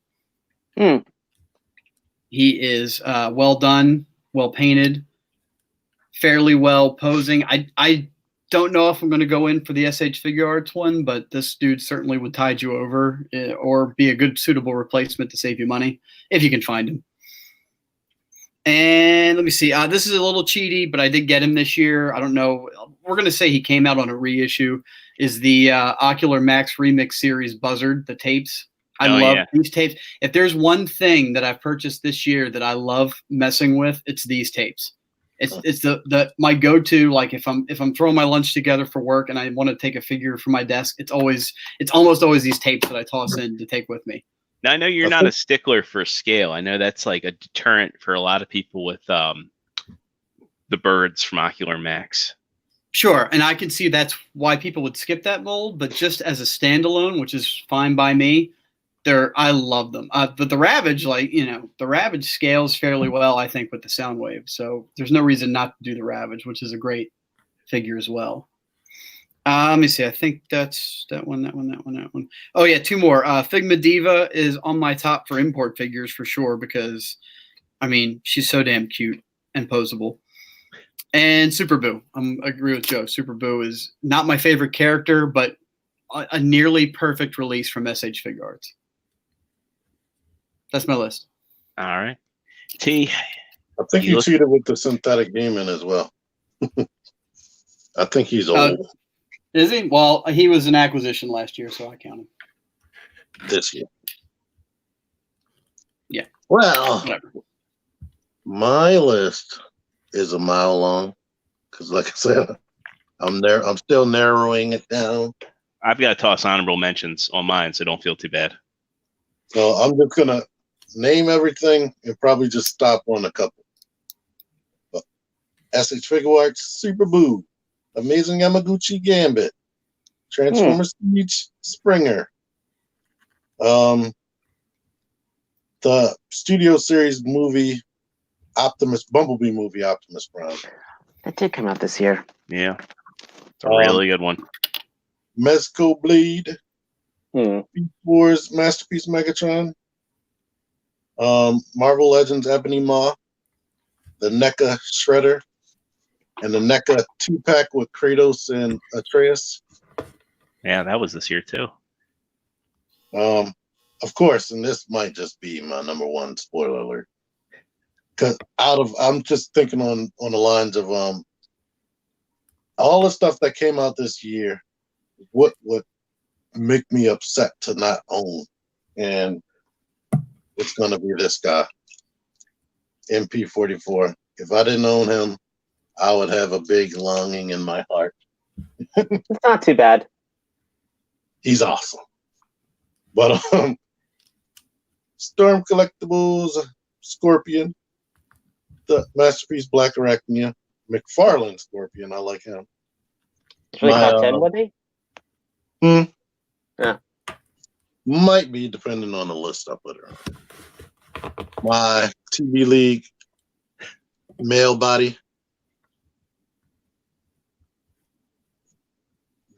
He is well done, well painted, fairly well posing. I don't know if I'm going to go in for the SH Figure Arts one, but this dude certainly would tide you over or be a good suitable replacement to save you money if you can find him. And let me see. This is a little cheaty, but I did get him this year. I don't know. We're going to say he came out on a reissue. Is the Ocular Max Remix Series Buzzard, the tapes. I love these tapes. If there's one thing that I've purchased this year that I love messing with, it's these tapes. It's the my go-to. Like if I'm throwing my lunch together for work and I want to take a figure from my desk, it's almost always these tapes that I toss in to take with me. Now I know you're not a stickler for scale. I know that's like a deterrent for a lot of people with the birds from Ocular Max. Sure, and I can see that's why people would skip that mold. But just as a standalone, which is fine by me, I love them. But the Ravage, the Ravage scales fairly well, I think, with the Soundwave. So there's no reason not to do the Ravage, which is a great figure as well. Let me see. I think that's that one. Oh yeah, two more. Figma Diva is on my top for import figures for sure because, I mean, she's so damn cute and posable. And Super Boo. I agree with Joe. Super Boo is not my favorite character, but a nearly perfect release from SH Figure Arts. That's my list. All right. T. I think you cheated with the Synthetic Demon as well. I think he's old. Is he? Well, he was an acquisition last year, so I count him. This year. Yeah. Well, whatever. My list is a mile long because, like I said, I'm there. I'm still narrowing it down. I've got to toss honorable mentions on mine, so don't feel too bad. So I'm just gonna name everything and probably just stop on a couple. But Essex Figure Arts, Super Boo, Amazing Yamaguchi Gambit, Transformers Siege Springer, the Studio Series movie Bumblebee movie Optimus Prime. That did come out this year. Yeah, it's a really good one. Mezco Blade, Beast Wars Masterpiece Megatron, Marvel Legends Ebony Maw, the NECA Shredder, and the NECA 2-pack with Kratos and Atreus. Yeah, that was this year too. Of course, and this might just be my number one spoiler alert. Because I'm just thinking on the lines of all the stuff that came out this year. What would make me upset to not own? And it's going to be this guy, MP44. If I didn't own him, I would have a big longing in my heart. It's not too bad. He's awesome. But Storm Collectibles, Scorpion, the Masterpiece Black Arachnia, McFarlane Scorpion, I like him. It's really top 10, would he? Yeah. Might be, depending on the list I put her on. My TV League male body.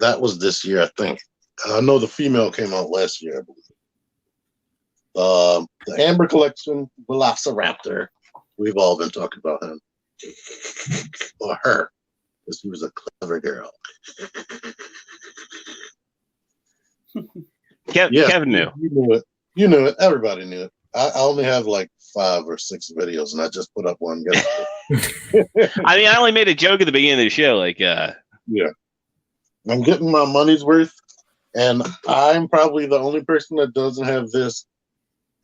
That was this year, I think. I know the female came out last year, I believe. The Amber Collection, Velociraptor. We've all been talking about him. Or her, because she was a clever girl. Kevin knew. You knew it. You knew it. Everybody knew it. I only have like 5 or 6 videos, and I just put up one. I mean, I only made a joke at the beginning of the show. Yeah. I'm getting my money's worth, and I'm probably the only person that doesn't have this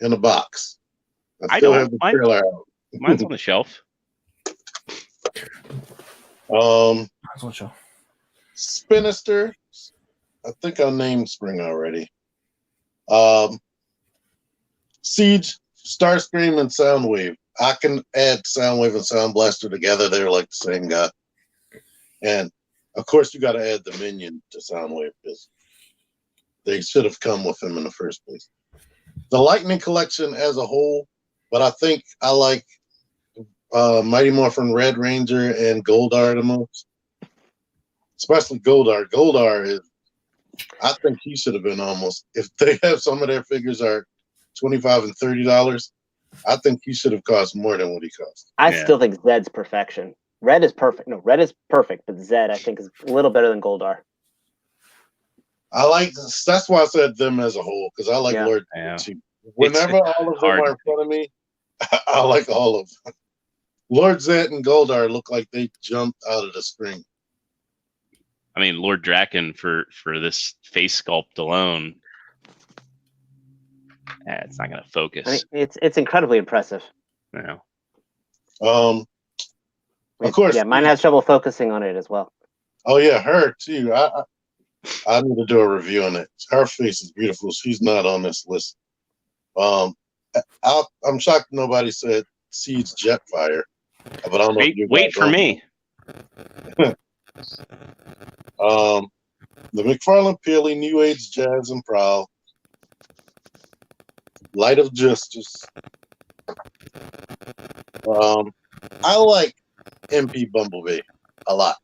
in a box. I still have the trailer out. Mine's on the shelf. Spinister. I think I named Spring already. Siege, Starscream, and Soundwave. I can add Soundwave and Sound Blaster together. They're like the same guy. And of course, you got to add the Minion to Soundwave because they should have come with him in the first place. The Lightning Collection as a whole, but I think I like Mighty Morphin Red Ranger and Goldar the most. Especially Goldar. Goldar is, I think he should have been almost, if they have some of their figures are $25 and $30, I think he should have cost more than what he cost. I still think Zed's perfection. Red is perfect. No, Red is perfect, but Zed I think is a little better than Goldar. That's why I said them as a whole, because I like Lord too. Whenever all of them are in front of me, I like all of them. Lord Zed and Goldar look like they jumped out of the screen. I mean, Lord Draken for this face sculpt alone, it's not going to focus. I mean, it's incredibly impressive. No. Of course. Yeah, mine has trouble focusing on it as well. Oh yeah, her too. I need to do a review on it. Her face is beautiful. She's not on this list. I'm shocked nobody said Siege Jetfire, but I don't know. Wait for me. The McFarlane Peely, New Age Jazz and Prowl, Light of Justice. I like MP Bumblebee a lot.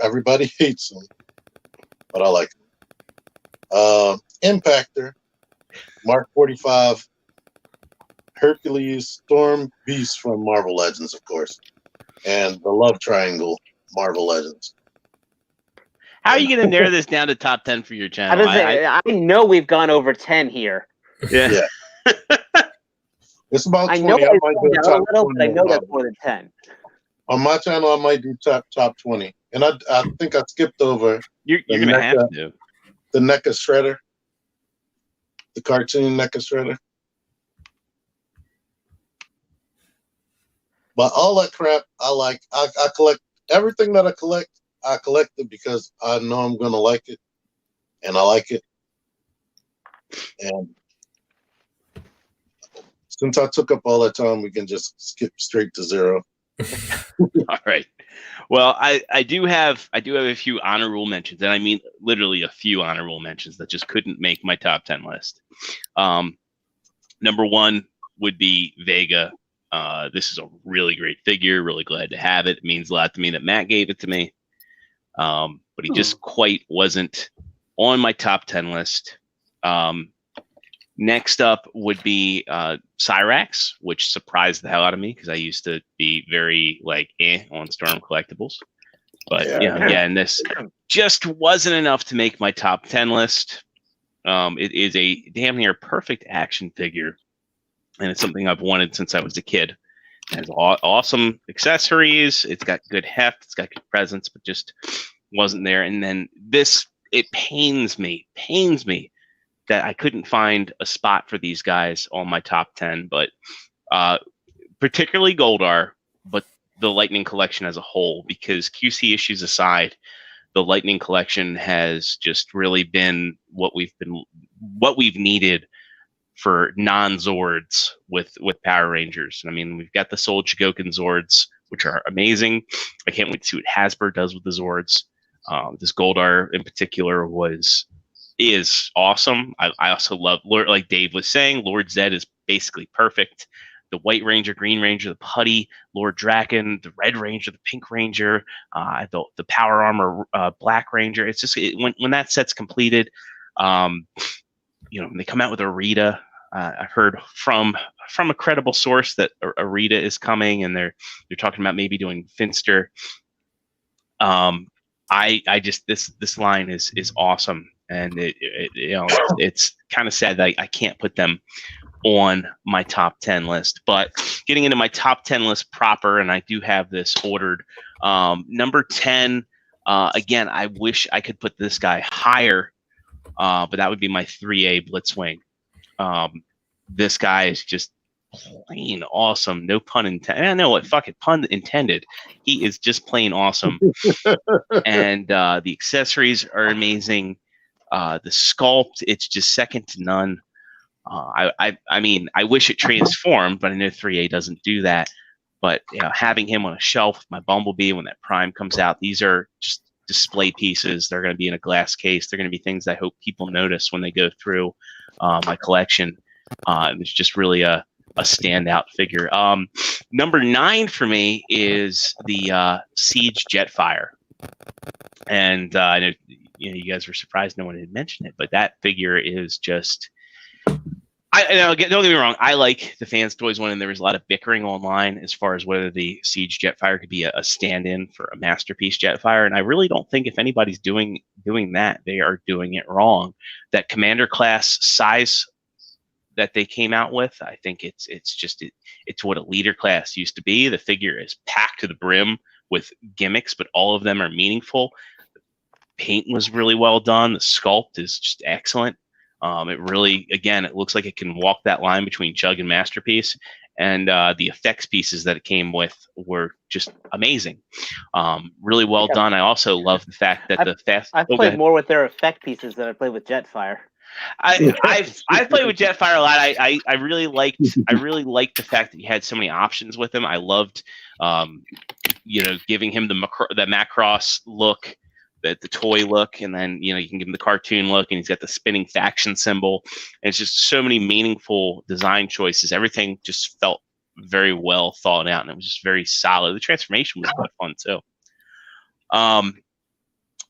Everybody hates him, but I like him. Impactor, Mark 45, Hercules, Storm Beast from Marvel Legends, of course, and the Love Triangle, Marvel Legends. How are you going to narrow this down to top 10 for your channel? I know we've gone over 10 here. Yeah. It's about 20. I know I might do a top 20, but I know that's more than 10. On my channel, I might do top 20. And I think I skipped over. You're going to have to. The NECA Shredder. The cartoon NECA Shredder. But all that crap, I like. I collect everything that I collect. I collect it because I know I'm gonna like it, and I like it. And since I took up all that time, we can just skip straight to zero. All right. Well, I do have a few honorable mentions, and I mean literally a few honorable mentions that just couldn't make my top 10 list. Number one would be Vega. This is a really great figure. Really glad to have it. It means a lot to me that Matt gave it to me. But he just quite wasn't on my top 10 list. Next up would be Cyrax, which surprised the hell out of me because I used to be very on Storm collectibles. But again, this just wasn't enough to make my top 10 list. It is a damn near perfect action figure, and it's something I've wanted since I was a kid. It has awesome accessories. It's got good heft. It's got good presence, but just wasn't there. And then it pains me that I couldn't find a spot for these guys on my top 10, but particularly Goldar, but the Lightning Collection as a whole, because QC issues aside, the Lightning Collection has just really been what we've needed for non-Zords with Power Rangers. I mean, we've got the Soul Chogokin Zords, which are amazing. I can't wait to see what Hasbro does with the Zords. This Goldar in particular is awesome. I also love, like Dave was saying, Lord Zed is basically perfect. The White Ranger, Green Ranger, the Putty, Lord Draken, the Red Ranger, the Pink Ranger, the Power Armor Black Ranger. It's just when that set's completed, when they come out with Arita. I've heard from a credible source that Arita is coming, and they're talking about maybe doing Finster. I just this line is awesome. And it's kind of sad that I can't put them on my top 10 list. But getting into my top 10 list proper, and I do have this ordered. Number 10, again, I wish I could put this guy higher, but that would be my 3A Blitzwing. This guy is just plain awesome. No pun intended. I know what, fuck it, pun intended. He is just plain awesome. And the accessories are amazing. The sculpt, it's just second to none. I mean, I wish it transformed, but I know 3A doesn't do that. But having him on a shelf with my Bumblebee when that Prime comes out, these are just display pieces. They're going to be in a glass case. They're going to be things I hope people notice when they go through my collection. It's just really a standout figure. Number 9 for me is the Siege Jetfire. And I know you guys were surprised no one had mentioned it, but that figure is just. Don't get me wrong. I like the Fans Toys one, and there was a lot of bickering online as far as whether the Siege Jetfire could be a stand-in for a Masterpiece Jetfire, and I really don't think if anybody's doing that, they are doing it wrong. That Commander class size that they came out with, I think it's what a leader class used to be. The figure is packed to the brim with gimmicks, but all of them are meaningful. The paint was really well done. The sculpt is just excellent. It really, again, it looks like it can walk that line between Chug and Masterpiece, and the effects pieces that it came with were just amazing. Really well done. I also love the fact that I've played more with their effect pieces than I played with Jetfire. I've played with Jetfire a lot. I really liked the fact that you had so many options with him. I loved giving him the Macross look, the toy look, and then you can give him the cartoon look, and he's got the spinning faction symbol. And it's just so many meaningful design choices. Everything just felt very well thought out, and it was just very solid. The transformation was quite fun too.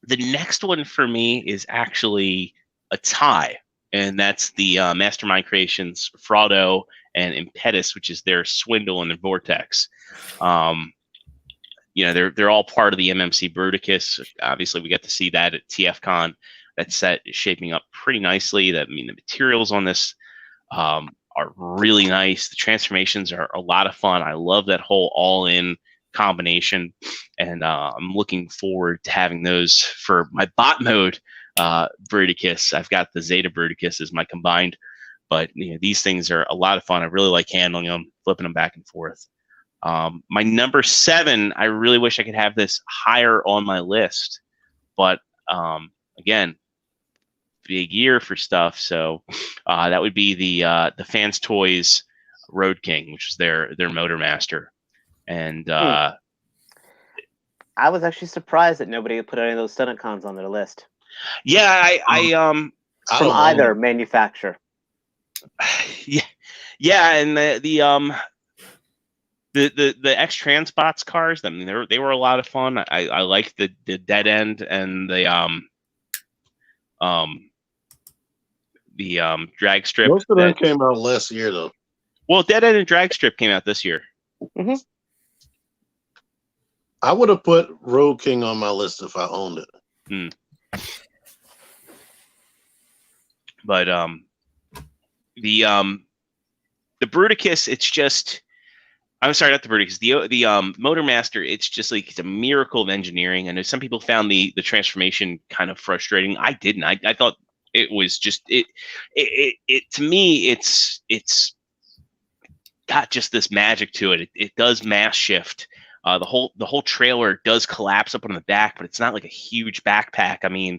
The next one for me is actually a tie, and that's the Mastermind Creations Fraudo and Impetus, which is their Swindle and their Vortex. They're all part of the MMC Bruticus. Obviously, we got to see that at TFCon. That set is shaping up pretty nicely. The materials on this are really nice. The transformations are a lot of fun. I love that whole all-in combination, and I'm looking forward to having those for my bot mode Bruticus. I've got the Zeta Bruticus as my combined, but these things are a lot of fun. I really like handling them, flipping them back and forth. My number 7, I really wish I could have this higher on my list, but again, big year for stuff. So that would be the Fans Toys Road King, which is their Motormaster. And I was actually surprised that nobody put any of those Stunticons on their list. Yeah, I from either manufacturer. Yeah, and the X Transbots cars. I mean, they were a lot of fun. I liked the Dead End and the Drag Strip. Most of them came out last year, though. Well, Dead End and Drag Strip came out this year. Mm-hmm. I would have put Road King on my list if I owned it. But the Bruticus, it's just, I'm sorry, not the Bruticus, the Motormaster, it's just like, it's a miracle of engineering. I know some people found the transformation kind of frustrating. I didn't. I thought it was just it to me, it's got just this magic to it. It does mass shift. The whole trailer does collapse up on the back, but it's not like a huge backpack. I mean,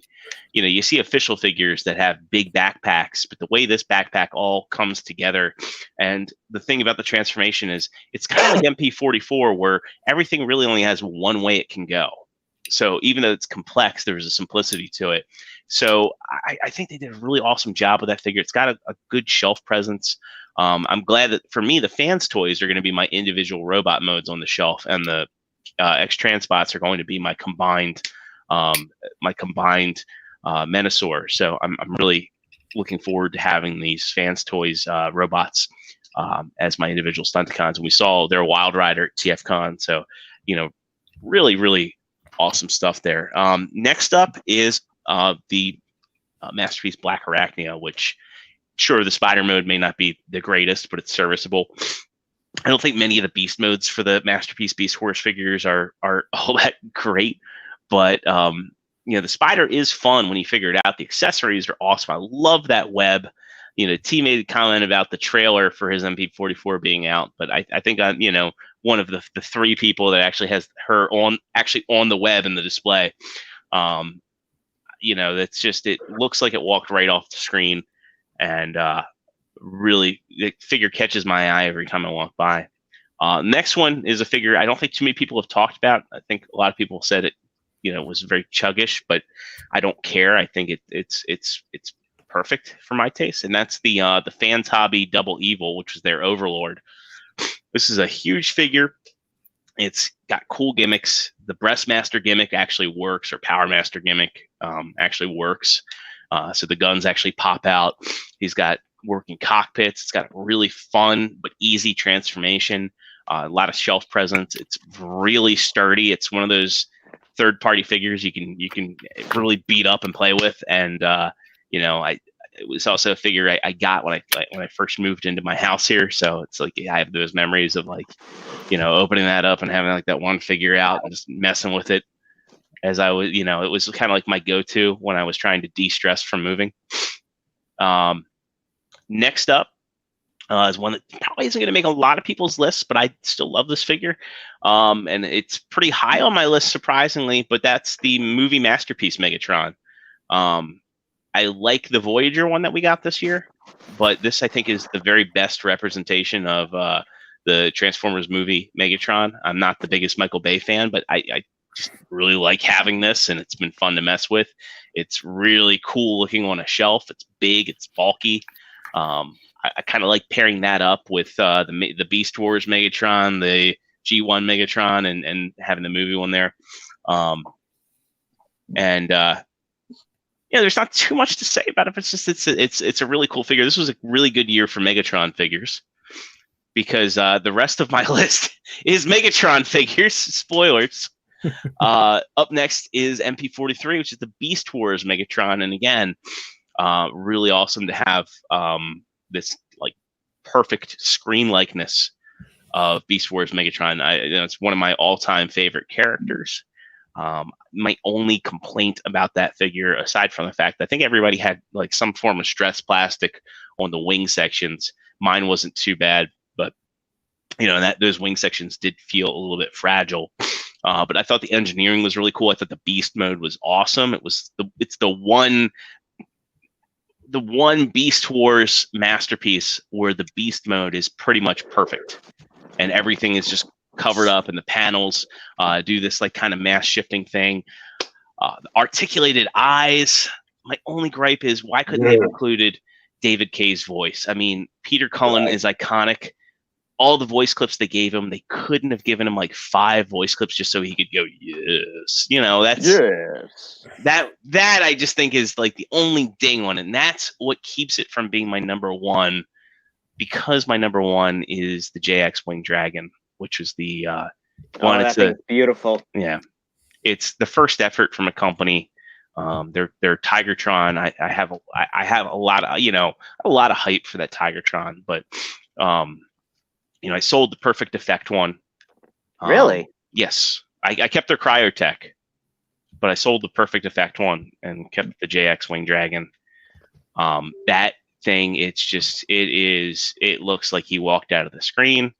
you see official figures that have big backpacks, but the way this backpack all comes together, and the thing about the transformation is it's kind of like MP44, where everything really only has one way it can go. So even though it's complex, there's a simplicity to it. So I think they did a really awesome job with that figure. It's got a good shelf presence. I'm glad that, for me, the Fans Toys are going to be my individual robot modes on the shelf, and the X Transbots are going to be my combined Menasor. So I'm really looking forward to having these Fans Toys robots as my individual Stunticons. And we saw their Wild Rider at TFCon. So, really, really awesome stuff there. Next up is the Masterpiece Black Arachnia, which, sure, the spider mode may not be the greatest, but it's serviceable. I don't think many of the beast modes for the Masterpiece Beast Horse figures are all that great, but the spider is fun when you figure it out. The accessories are awesome. I love that web. T made a comment about the trailer for his MP44 being out, but I think I'm one of the 3 people that actually has her on the web in the display. That's just, it looks like it walked right off the screen. And really, the figure catches my eye every time I walk by. Next one is a figure I don't think too many people have talked about. I think a lot of people said it, was very chuggish, but I don't care. I think it's perfect for my taste, and that's the Fans Hobby Double Evil, which is their Overlord. This is a huge figure. It's got cool gimmicks. The Breastmaster gimmick actually works, or Power Master gimmick actually works. So the guns actually pop out. He's got working cockpits. It's got a really fun but easy transformation. A lot of shelf presence. It's really sturdy. It's one of those third-party figures you can really beat up and play with. And it was also a figure I got when I first moved into my house here. So it's like I have those memories of opening that up and having that one figure out and just messing with it. As I was, it was kind of like my go-to when I was trying to de-stress from moving. Next up is one that probably isn't going to make a lot of people's lists, but I still love this figure. And it's pretty high on my list, surprisingly, but that's the movie Masterpiece Megatron. I like the Voyager one that we got this year, but this, I think, is the very best representation of the Transformers movie Megatron. I'm not the biggest Michael Bay fan, but I just really like having this, and it's been fun to mess with. It's really cool looking on a shelf. It's big, it's bulky. I kind of like pairing that up with the Beast Wars Megatron, the G1 Megatron, and having the movie one there. There's not too much to say about it. It's just it's a really cool figure. This was a really good year for Megatron figures, because the rest of my list is Megatron figures. Spoilers. Up next is MP43, which is the Beast Wars Megatron, and again, really awesome to have this perfect screen likeness of Beast Wars Megatron. It's one of my all-time favorite characters. My only complaint about that figure, aside from the fact that I think everybody had some form of stress plastic on the wing sections, mine wasn't too bad, but and that those wing sections did feel a little bit fragile. But I thought the engineering was really cool. I thought the beast mode was awesome. It's the one Beast Wars masterpiece where the beast mode is pretty much perfect, and everything is just covered up, and the panels do this like kind of mass shifting thing. The articulated eyes. My only gripe is why couldn't they have included David Kaye's voice? I mean, Peter Cullen is iconic. All the voice clips they gave him, they couldn't have given him like 5 voice clips just so he could go, yes. That's that I just think is like the only ding on it. And that's what keeps it from being my number one, because my number one is the JX Wing Dragon, which was the one. That thing's beautiful. Yeah. It's the first effort from a company. Their Tigertron. I have a lot of hype for that Tigertron, but I sold the Perfect Effect one. Really? Yes. I kept their Cryotech, but I sold the Perfect Effect one and kept the JX Wing Dragon. That thing, it looks like he walked out of the screen.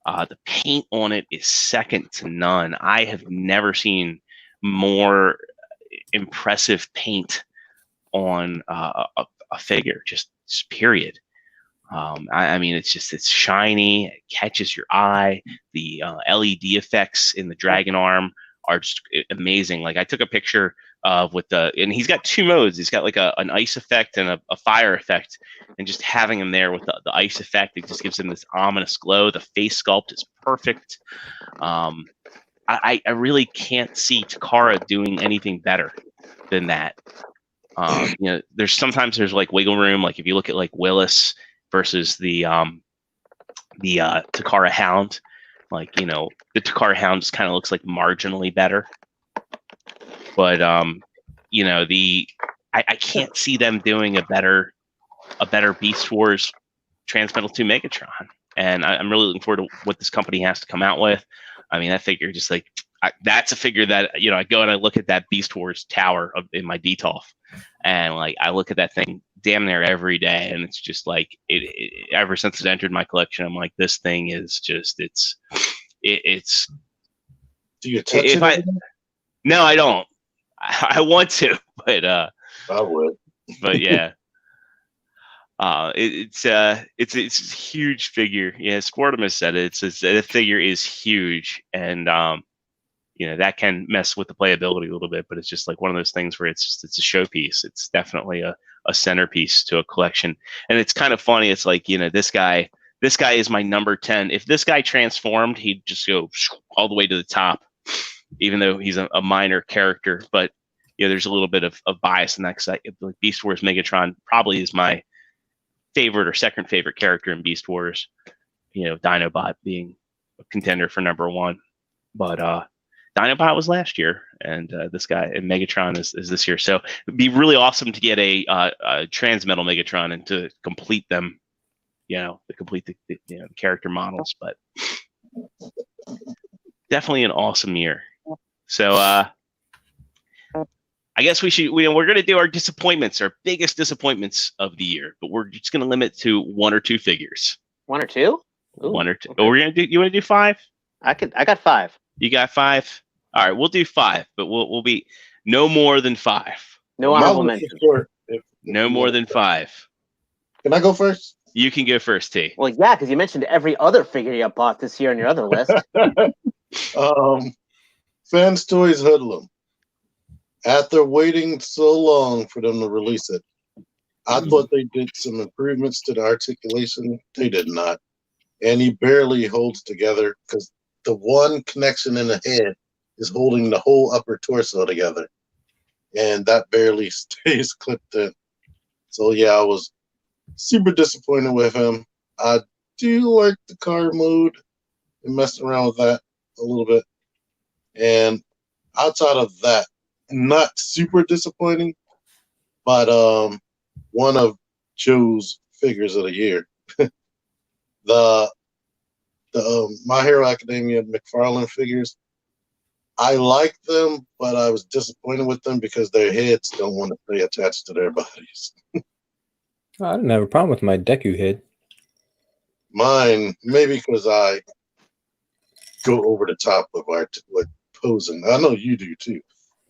The paint on it is second to none. I have never seen more impressive paint on a figure, just period. I mean, it's shiny, it catches your eye. The LED effects in the dragon arm are just amazing. Like, I took a picture and he's got 2 modes. He's got like an ice effect and a fire effect, and just having him there with the ice effect, it just gives him this ominous glow. The face sculpt is perfect. I really can't see Takara doing anything better than that. There's like wiggle room. Like, if you look at like Willis versus the Takara Hound, like, the Takara Hound just kind of looks like marginally better. But I can't see them doing a better Beast Wars Transmetal 2 Megatron, and I'm really looking forward to what this company has to come out with. I mean, that figure, just like, that's a figure that, I go and I look at that Beast Wars tower in my DTOF, and like, I look at that thing damn near every day, and it's just like, ever since it entered my collection, I'm like, this thing is just, it's. Do you touch it? No, I don't. I want to, but I would. But yeah. It's a huge figure. Yeah, Squirtimus said it. The figure is huge, and that can mess with the playability a little bit. But it's just like one of those things where it's a showpiece. It's definitely a centerpiece to a collection, and it's kind of funny. It's like, this guy is my number 10. If this guy transformed, he'd just go all the way to the top, even though he's a minor character. But there's a little bit of bias in that, because like Beast Wars Megatron probably is my favorite or second favorite character in Beast Wars, Dinobot being a contender for number 1. But Dinobot was last year, and this guy, and Megatron is this year. So it'd be really awesome to get a Transmetal Megatron and to complete them, to complete the character models. But definitely an awesome year. So I guess we're going to do our disappointments, our biggest disappointments of the year, but we're just going to limit to 1 or 2 figures. 1 or 2? Ooh, 1 or 2. Okay. Oh, we're going to do. You want to do 5? I got 5. You got 5? All right, we'll do 5, but we'll be no more than 5. No honorable mention. No more than 5. Can I go first? You can go first, T. Well, yeah, because you mentioned every other figure you bought this year on your other list. Fans Toys Hoodlum. After waiting so long for them to release it, I thought they did some improvements to the articulation. They did not. And he barely holds together, because the one connection in the head is holding the whole upper torso together. And that barely stays clipped in. So yeah, I was super disappointed with him. I do like the car mode and messing around with that a little bit. And outside of that, not super disappointing, but one of Joe's figures of the year. the My Hero Academia McFarlane figures, I like them, but I was disappointed with them because their heads don't want to stay attached to their bodies. I didn't have a problem with my Deku head. Mine, maybe because I go over the top with posing. I know you do too,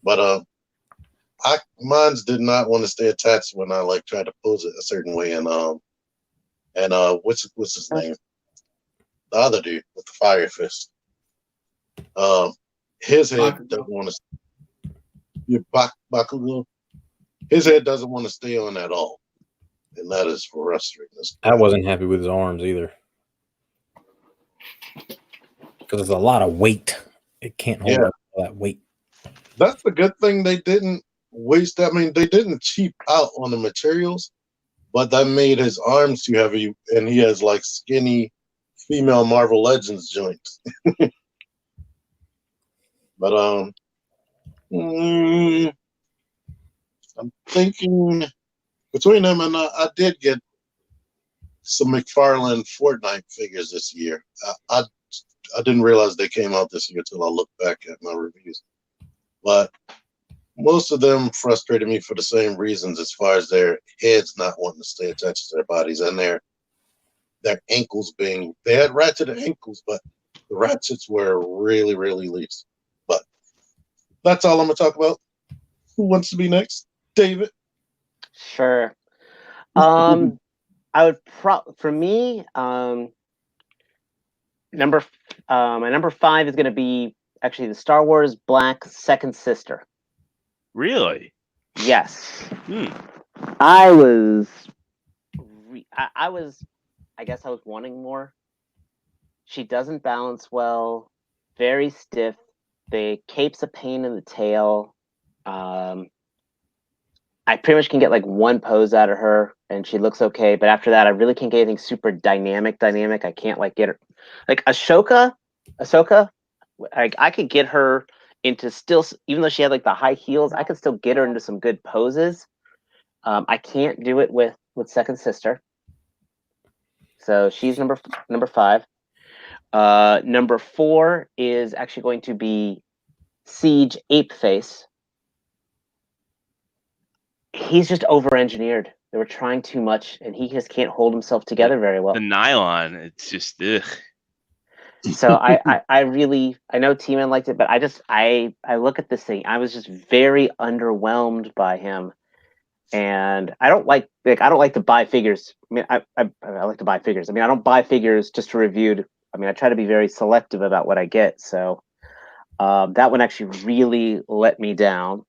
but mine's did not want to stay attached when I like tried to pose it a certain way, and what's his name? The other dude with the fire fist. His head doesn't want to. Bakugo. His head doesn't want to stay on at all, and that is frustrating. I wasn't happy with his arms either, because there's a lot of weight. It can't hold up all that weight. That's the good thing they didn't waste. I mean, they didn't cheap out on the materials, but that made his arms too heavy, and he has like skinny female Marvel Legends joints. But I'm thinking between them and I did get some McFarlane Fortnite figures this year. I didn't realize they came out this year until I looked back at my reviews. But most of them frustrated me for the same reasons, as far as their heads not wanting to stay attached to their bodies, and their ankles being, they had ratcheted ankles, but the ratchets were really, really loose. But that's all I'm gonna talk about. Who wants to be next? David? Sure. I would for me, my number 5 is going to be actually the Star Wars Black Second Sister. Really? Yes. I was, I guess I was wanting more. She doesn't balance well, very stiff. The cape's a pain in the tail. I pretty much can get like one pose out of her and she looks okay, but after that I really can't get anything super dynamic. I can't like get her like Ahsoka, I could get her into still, even though she had like the high heels, I could still get her into some good poses. I can't do it with Second Sister. So she's number 5. Number 4 is actually going to be Siege Ape Face. He's just over-engineered. They were trying too much, and he just can't hold himself together very well. The nylon, it's just ugh. So I really, I know T-Man liked it, but I look at this thing. I was just very underwhelmed by him, and I don't like to buy figures. I mean, I like to buy figures. I mean, I don't buy figures just to review. I mean, I try to be very selective about what I get. So that one actually really let me down.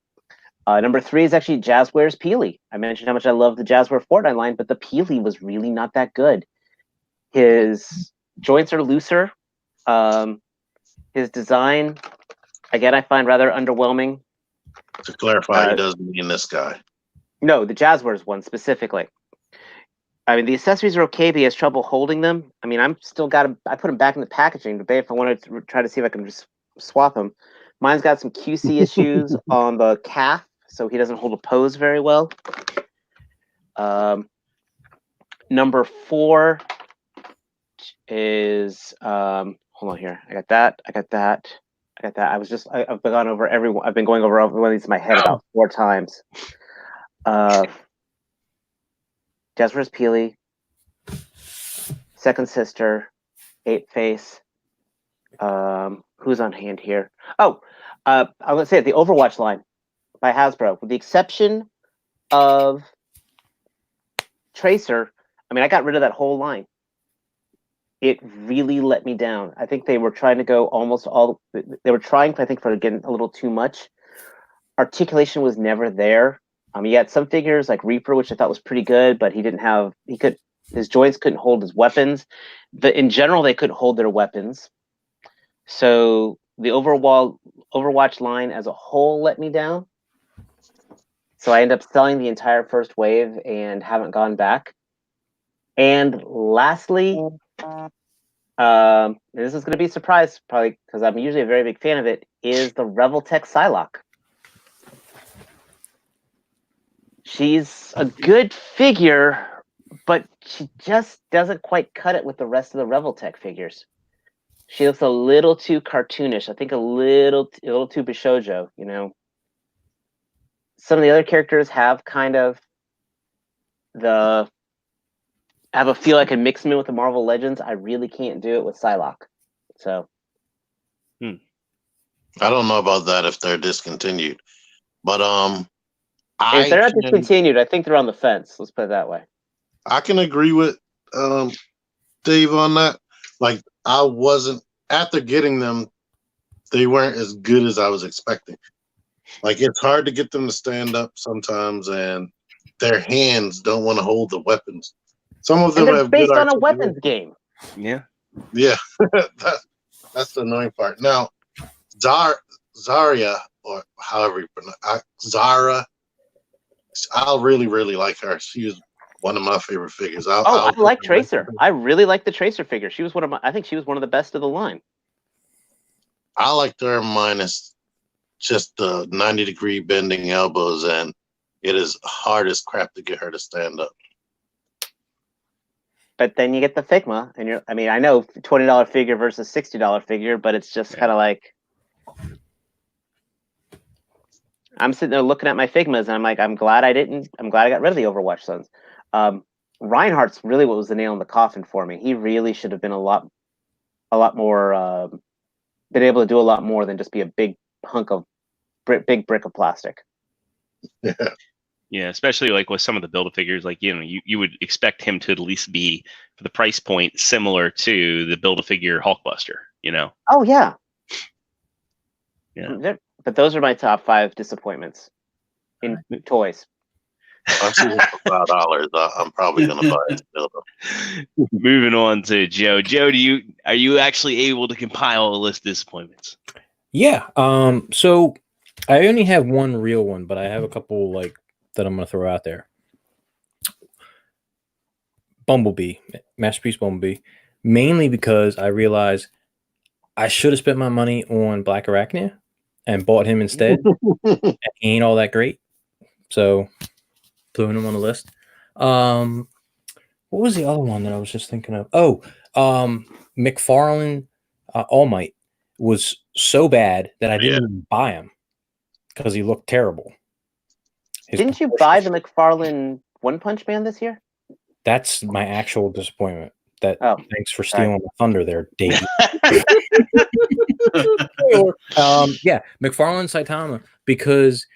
Number 3 is actually Jazzware's Peely. I mentioned how much I love the Jazzware Fortnite line, but the Peely was really not that good. His joints are looser. His design, again, I find rather underwhelming. To clarify, he doesn't mean this guy. No, the Jazzware's one specifically. I mean, the accessories are okay, but he has trouble holding them. I mean, I'm still got him. I put him back in the packaging today if I wanted to try to see if I can just swap him. Mine's got some QC issues on the calf, so he doesn't hold a pose very well. Number 4 is hold on here. I got that. I've been going over every one of these in my head about 4 times. Jazzware's Peely, Second Sister, Ape Face. Who's on hand here? Oh, I was gonna say the Overwatch line by Hasbro, with the exception of Tracer. I mean, I got rid of that whole line. It really let me down. I think they were trying to go almost all. They were trying, I think, for getting a little too much. Articulation was never there. He had some figures like Reaper, which I thought was pretty good, but his joints couldn't hold his weapons. In general, they couldn't hold their weapons. So the Overwatch line as a whole let me down. So I ended up selling the entire first wave and haven't gone back. And lastly, this is going to be a surprise, probably because I'm usually a very big fan of it, is the Revoltech Psylocke. She's a good figure, but she just doesn't quite cut it with the rest of the Revoltech figures. She looks a little too cartoonish. I think a little too Bishojo, you know. Some of the other characters have kind of have a feel I can mix them in with the Marvel Legends. I really can't do it with Psylocke. So I don't know about that if they're discontinued, but If they're not discontinued, I think they're on the fence. Let's put it that way. I can agree with Dave on that. Like, I wasn't, after getting them, they weren't as good as I was expecting. Like, it's hard to get them to stand up sometimes, and their hands don't want to hold the weapons. Some of them And they're have based good on a articulation. weapons game. Yeah. Yeah, that's the annoying part. Now, Zarya, or however you pronounce Zara, I really, really like her. She was one of my favorite figures. I like Tracer. I really like the Tracer figure. She was I think she was one of the best of the line. I liked her minus just the 90-degree bending elbows, and it is hard as crap to get her to stand up. But then you get the Figma, and I know $20 figure versus $60 figure, but it's just kind of like, I'm sitting there looking at my Figmas, and I'm like, I'm glad I got rid of the Overwatch Sons. Reinhardt's really what was the nail in the coffin for me. He really should have been a lot more, been able to do a lot more than just be a big hunk of big brick of plastic. Yeah, especially like with some of the Build-A-Figures, like, you would expect him to at least be, for the price point, similar to the Build-A-Figure Hulkbuster, Oh yeah. Yeah. But those are my top 5 disappointments in toys. I'm seeing for $5. I'm probably gonna buy it still. Moving on to Joe. Joe, are you actually able to compile a list of disappointments? Yeah. So I only have one real one, but I have a couple that I'm gonna throw out there. Bumblebee, Masterpiece Bumblebee, mainly because I realized I should have spent my money on Black Arachnia and bought him instead. He ain't all that great, so throwing him on the list. What was the other one that I was just thinking of? Oh, McFarlane All Might was so bad that I didn't even buy him because he looked terrible. Didn't you buy the McFarlane One Punch Man this year? That's my actual disappointment. Thanks for stealing the thunder there, Dave. Yeah, McFarlane Saitama, because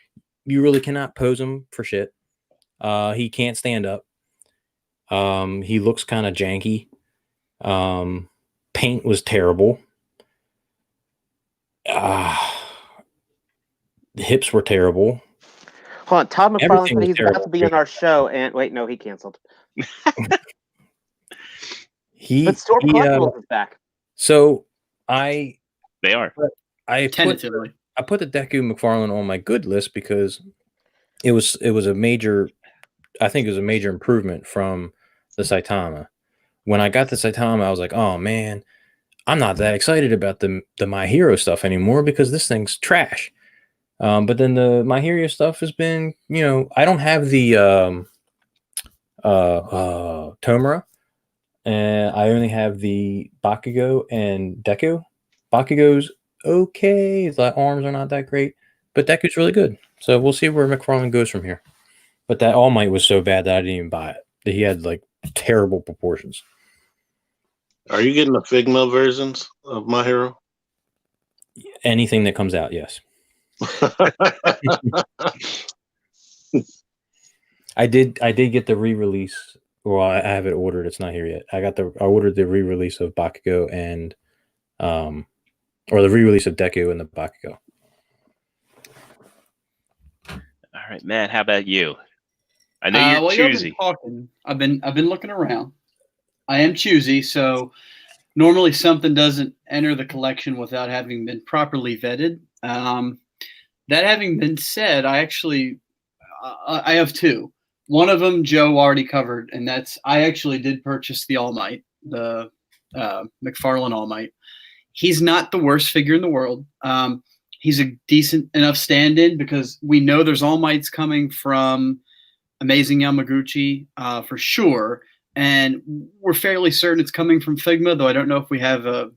you really cannot pose him for shit. He can't stand up. He looks kind of janky. Paint was terrible. The hips were terrible. Hold on, Todd McFarlane said he's terrible. about to be on our show, and wait, no, he canceled. But Storm Collectibles is back. So they are. I Tentatively. put the Deku McFarlane on my good list because it was a major. I think it was a major improvement from the Saitama. When I got the Saitama, I was like, oh man, I'm not that excited about the My Hero stuff anymore because this thing's trash. But then the My Hero stuff has been, I don't have the Tomura, and I only have the Bakugo and Deku. Bakugo's okay. His arms are not that great, but Deku's really good. So we'll see where McFarlane goes from here. But that All Might was so bad that I didn't even buy it. That he had terrible proportions. Are you getting the Figma versions of My Hero? Anything that comes out, yes. I did get the re-release. Well, I have it ordered. It's not here yet. I ordered the re-release of Bakugo and or the re-release of Deku and the Bakugo. All right, Matt, how about you? I know you're choosy. I've been looking around. I am choosy, so normally something doesn't enter the collection without having been properly vetted. That having been said, I have 2. One of them Joe already covered, and that's I actually did purchase the All Might, the McFarlane All Might. He's not the worst figure in the world. He's a decent enough stand-in because we know there's All Mights coming from Amazing Yamaguchi for sure, and we're fairly certain it's coming from Figma, though I don't know if we have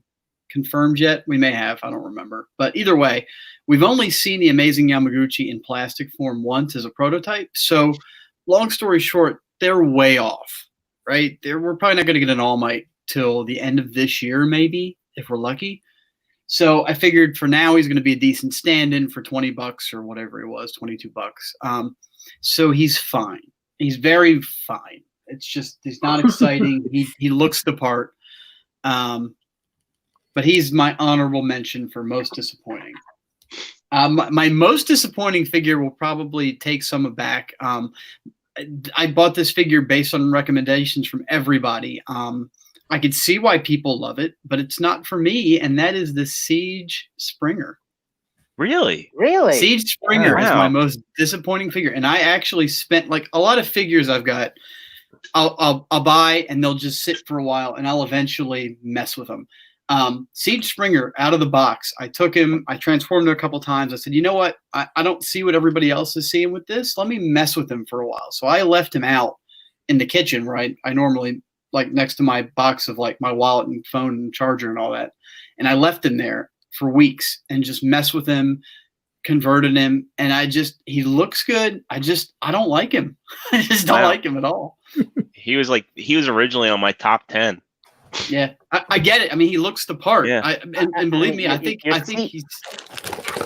confirmed yet. We may have, I don't remember. But either way, we've only seen the Amazing Yamaguchi in plastic form once as a prototype, so long story short, they're way off, right? We're probably not going to get an All Might till the end of this year, maybe, if we're lucky. So I figured for now he's going to be a decent stand-in for $20 or whatever it was, $22. So he's fine. He's very fine. It's just he's not exciting. he looks the part, but he's my honorable mention for most disappointing. My most disappointing figure will probably take some aback. I bought this figure based on recommendations from everybody. I could see why people love it, but it's not for me, and that is the Siege Springer. Really? Really? Siege Springer is Wow. my most disappointing figure, and I actually spent like a lot of figures I've got. I'll buy, and they'll just sit for a while, and I'll eventually mess with them. Siege Springer out of the box. I took him. I transformed him a couple times. I said, you know what? I don't see what everybody else is seeing with this. Let me mess with him for a while. So I left him out in the kitchen, right? I normally like next to my box of like my wallet and phone and charger and all that. And I left him there for weeks and just messed with him, converted him. And he looks good. I don't like him. I just don't Wow. like him at all. He was originally on my top 10. Yeah, I get it. I mean, he looks the part. Yeah. And believe me, I think he's.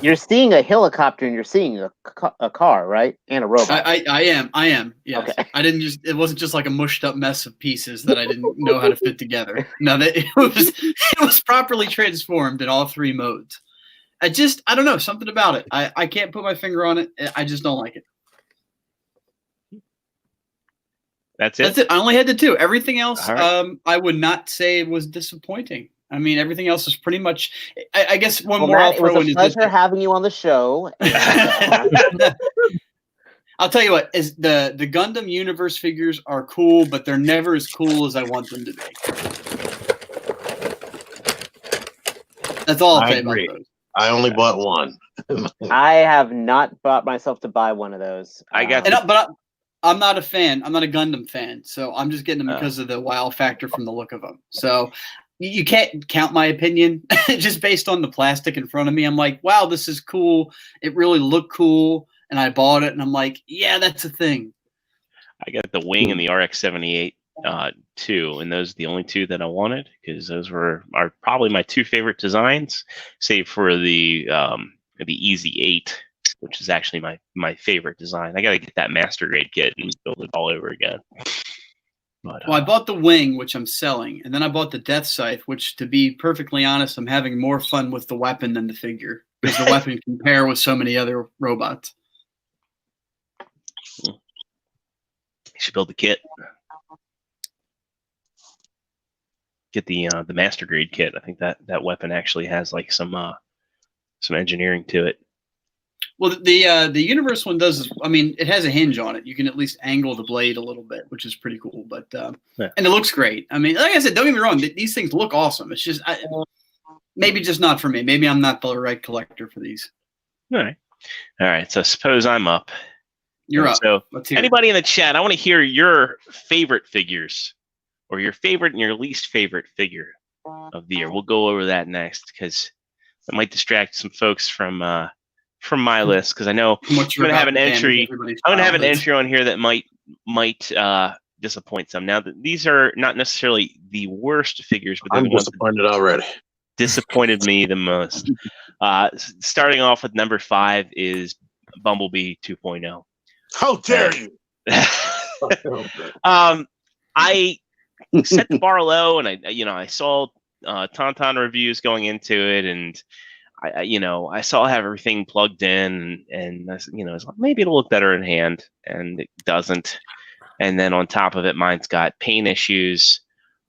You're seeing a helicopter and you're seeing a car, right? And a robot. I am. Yes. Okay. It wasn't just like a mushed up mess of pieces that I didn't know how to fit together. No, it was properly transformed in all three modes. I don't know, something about it. I can't put my finger on it. I just don't like it. That's it. That's it. I only had the two. Everything else, All right. I would not say was disappointing. I mean, everything else is pretty much. I guess one Well, more Matt, I'll it was throw in a is pleasure this. having you on the show. I'll tell you what, is the Gundam Universe figures are cool, but they're never as cool as I want them to be. That's all I'll I say about agree. those. I only bought one. I have not brought myself to buy one of those. I got But I'm not a fan. I'm not a Gundam fan, so I'm just getting them Oh. because of the wow factor from the look of them. So you can't count my opinion just based on the plastic in front of me. I'm like, wow, this is cool. It really looked cool, and I bought it, and I'm like, yeah, that's a thing. I got the Wing and the RX-78 too, and those are the only two that I wanted because those are probably my two favorite designs, save for the Easy 8, which is actually my favorite design. I got to get that Master Grade kit and build it all over again. But, Well, I bought the Wing, which I'm selling, and then I bought the Death Scythe, which, to be perfectly honest, I'm having more fun with the weapon than the figure because the weapon can pair with so many other robots. you should build the kit. Get the Master Grade kit. I think that weapon actually has like some engineering to it. Well, the Universe one does. I mean, it has a hinge on it. You can at least angle the blade a little bit, which is pretty cool. But Yeah. and it looks great. I mean, like I said, don't get me wrong. These things look awesome. It's just maybe just not for me. Maybe I'm not the right collector for these. All right. So suppose I'm up. You're And up. So Let's hear it. anybody in the chat, I want to hear your favorite figures, or your favorite and your least favorite figure of the year. We'll go over that next because it might distract some folks from my list because I know What you're I'm gonna have about an to damage entry. everybody's I'm gonna have an childhood. entry on here that might disappoint some. Now, these are not necessarily the worst figures, but they're I'm the ones that disappointed already. disappointed me the most. Starting off with number 5 is Bumblebee 2.0. How dare you? I set the bar low, and I saw Tauntaun reviews going into it, and I saw I have everything plugged in, and I was like, maybe it'll look better in hand, and it doesn't. And then on top of it, mine's got pain issues,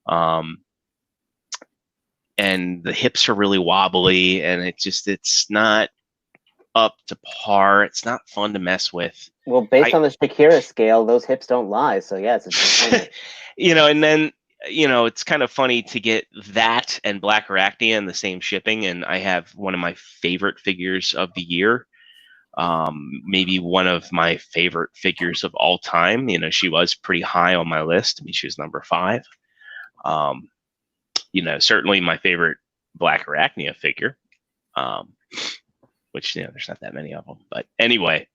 and the hips are really wobbly, and it's not up to par. It's not fun to mess with. Well, based on the Shakira scale, those hips don't lie. So yes, it's And then it's kind of funny to get that and Black Arachnia in the same shipping, and I have one of my favorite figures of the year. Maybe one of my favorite figures of all time. She was pretty high on my list. I mean, she was number 5. Certainly my favorite Black Arachnia figure. Which there's not that many of them, but anyway.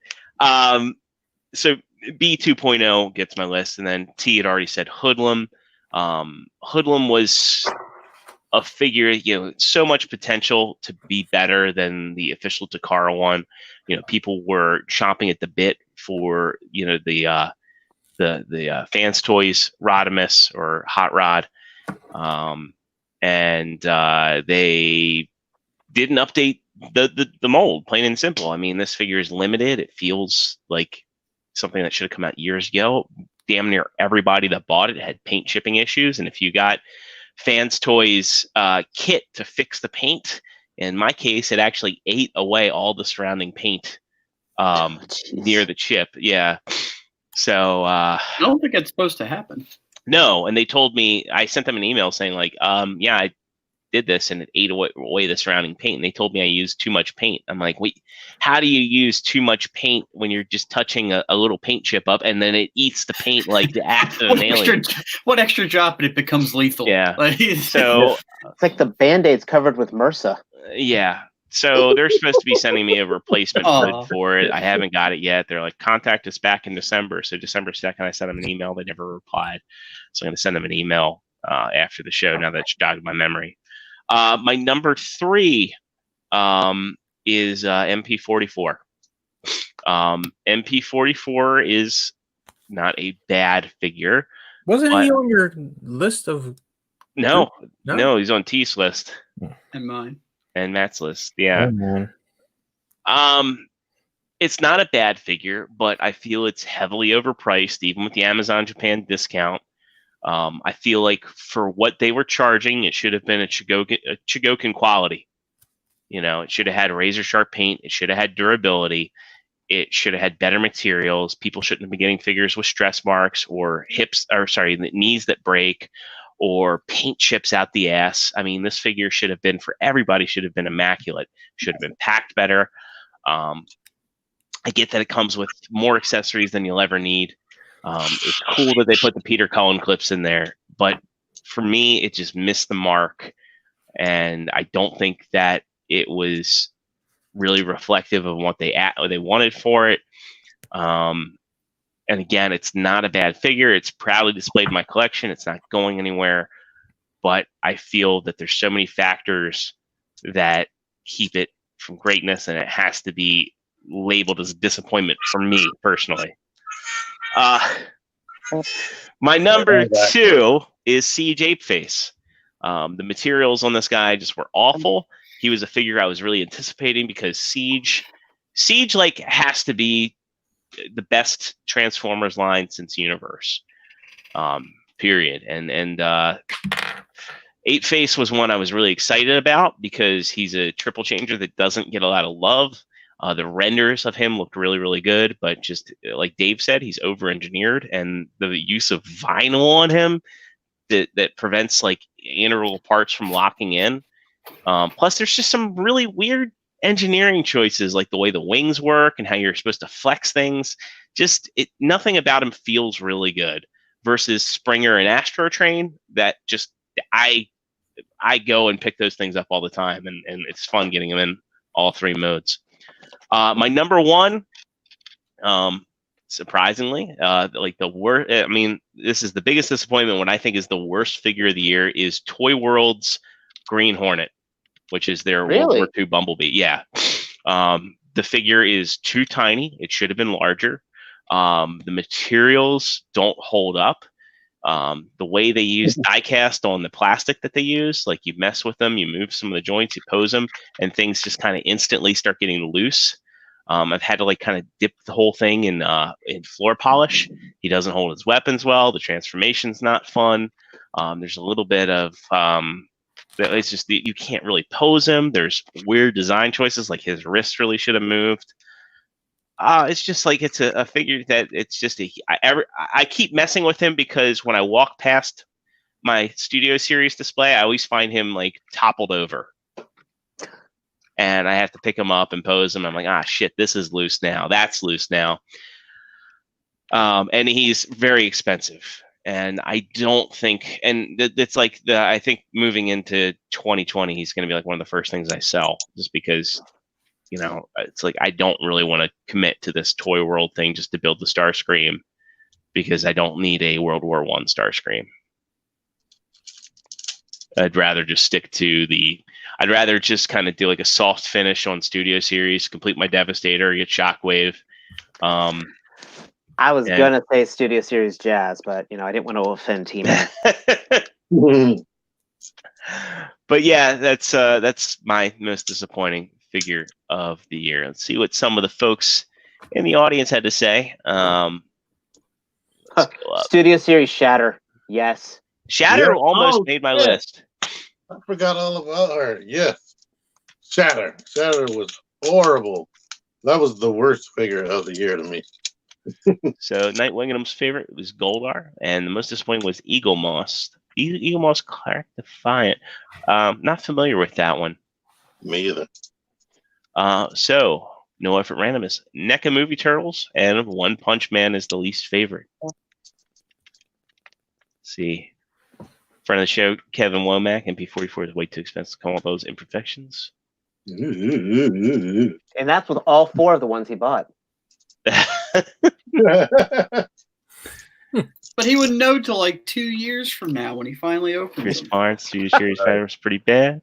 So B 2.0 gets my list, and then T had already said Hoodlum. Hoodlum was a figure, so much potential to be better than the official Takara one. People were chomping at the bit for the Fans Toys Rodimus or Hot Rod, and they didn't update the mold, plain and simple. I mean, this figure is limited. It feels like something that should have come out years ago. Damn near everybody that bought it had paint chipping issues, and if you got Fans Toys kit to fix the paint, in my case, it actually ate away all the surrounding paint near the chip. Yeah. So I don't think it's supposed to happen. No, and they told me, I sent them an email saying like, yeah, I did this and it ate away the surrounding paint. And they told me I used too much paint. I'm like, wait, how do you use too much paint when you're just touching a little paint chip up and then it eats the paint like the act of an alien? What extra drop and it becomes lethal? Yeah. So it's like the Band-Aids covered with MRSA. Yeah. So they're supposed to be sending me a replacement hood for it. I haven't got it yet. They're like, contact us back in December. So December 2nd, I sent them an email. They never replied. So I'm going to send them an email after the show now that it's jogged my memory. My number 3 is MP44. MP44 is not a bad figure. Wasn't he on your list of... No, he's on T's list. And mine. And Matt's list, yeah. Oh, it's not a bad figure, but I feel it's heavily overpriced, even with the Amazon Japan discount. I feel like for what they were charging, it should have been a Chogokin quality. It should have had razor sharp paint. It should have had durability. It should have had better materials. People shouldn't have been getting figures with stress marks or the knees that break, or paint chips out the ass. I mean, this figure should have been, for everybody, should have been immaculate. Should have been packed better. I get that it comes with more accessories than you'll ever need. It's cool that they put the Peter Cullen clips in there, but for me, it just missed the mark. And I don't think that it was really reflective of what they wanted for it. And again, it's not a bad figure. It's proudly displayed in my collection. It's not going anywhere. But I feel that there's so many factors that keep it from greatness, and it has to be labeled as a disappointment for me personally. My number 2 is Siege Apeface. The materials on this guy just were awful. He was a figure I was really anticipating because Siege has to be the best Transformers line since Universe, period. And Apeface was one I was really excited about because he's a triple changer that doesn't get a lot of love. The renders of him looked really, really good, but just like Dave said, he's over-engineered, and the use of vinyl on him that prevents like integral parts from locking in. Plus, there's just some really weird engineering choices, like the way the wings work and how you're supposed to flex things. Nothing about him feels really good. Versus Springer and Astro Train, that just I go and pick those things up all the time, and it's fun getting them in all 3 modes. My number 1, surprisingly, like the worst. I mean, this is the biggest disappointment. What I think is the worst figure of the year is Toy World's Green Hornet, which is their World War II Bumblebee. Yeah. The figure is too tiny. It should have been larger. The materials don't hold up. The way they use die-cast on the plastic that they use, like you mess with them, you move some of the joints, you pose them, and things just kind of instantly start getting loose. I've had to like kind of dip the whole thing in floor polish. He doesn't hold his weapons well. The transformation's not fun. There's a little bit of it's just you can't really pose him. There's weird design choices, like his wrist really should have moved. It's just like it's a figure that it's just I keep messing with him because when I walk past my Studio Series display, I always find him like toppled over, and I have to pick him up and pose him. I'm like, shit, this is loose now. That's loose now. And he's very expensive. And I don't think, and it's like I think moving into 2020, he's going to be like one of the first things I sell, just because, it's like I don't really want to commit to this Toy World thing just to build the Starscream, because I don't need a World War I Starscream. I'd rather just stick to I'd rather just kind of do like a soft finish on Studio Series, complete my Devastator, get Shockwave. I was gonna say Studio Series Jazz, but I didn't want to offend T-Man. But yeah, that's my most disappointing figure of the year. Let's see what some of the folks in the audience had to say. Studio Series Shatter. Yes. Shatter almost made my list. I forgot all about her. Yes. Shatter. Shatter was horrible. That was the worst figure of the year to me. So Night Wingham's favorite was Goldar, and the most disappointing was Eagle Moss. Eagle Moss Clark Defiant. Not familiar with that one. Me either. So no effort randomness. NECA Movie Turtles and One Punch Man is the least favorite. Let's see. Friend of the show, Kevin Womack, MP44 is way too expensive to come up with those imperfections. And that's with all 4 of the ones he bought. But he would know till like 2 years from now when he finally opens Chris them. Barnes, Studio Series Fighter was pretty bad.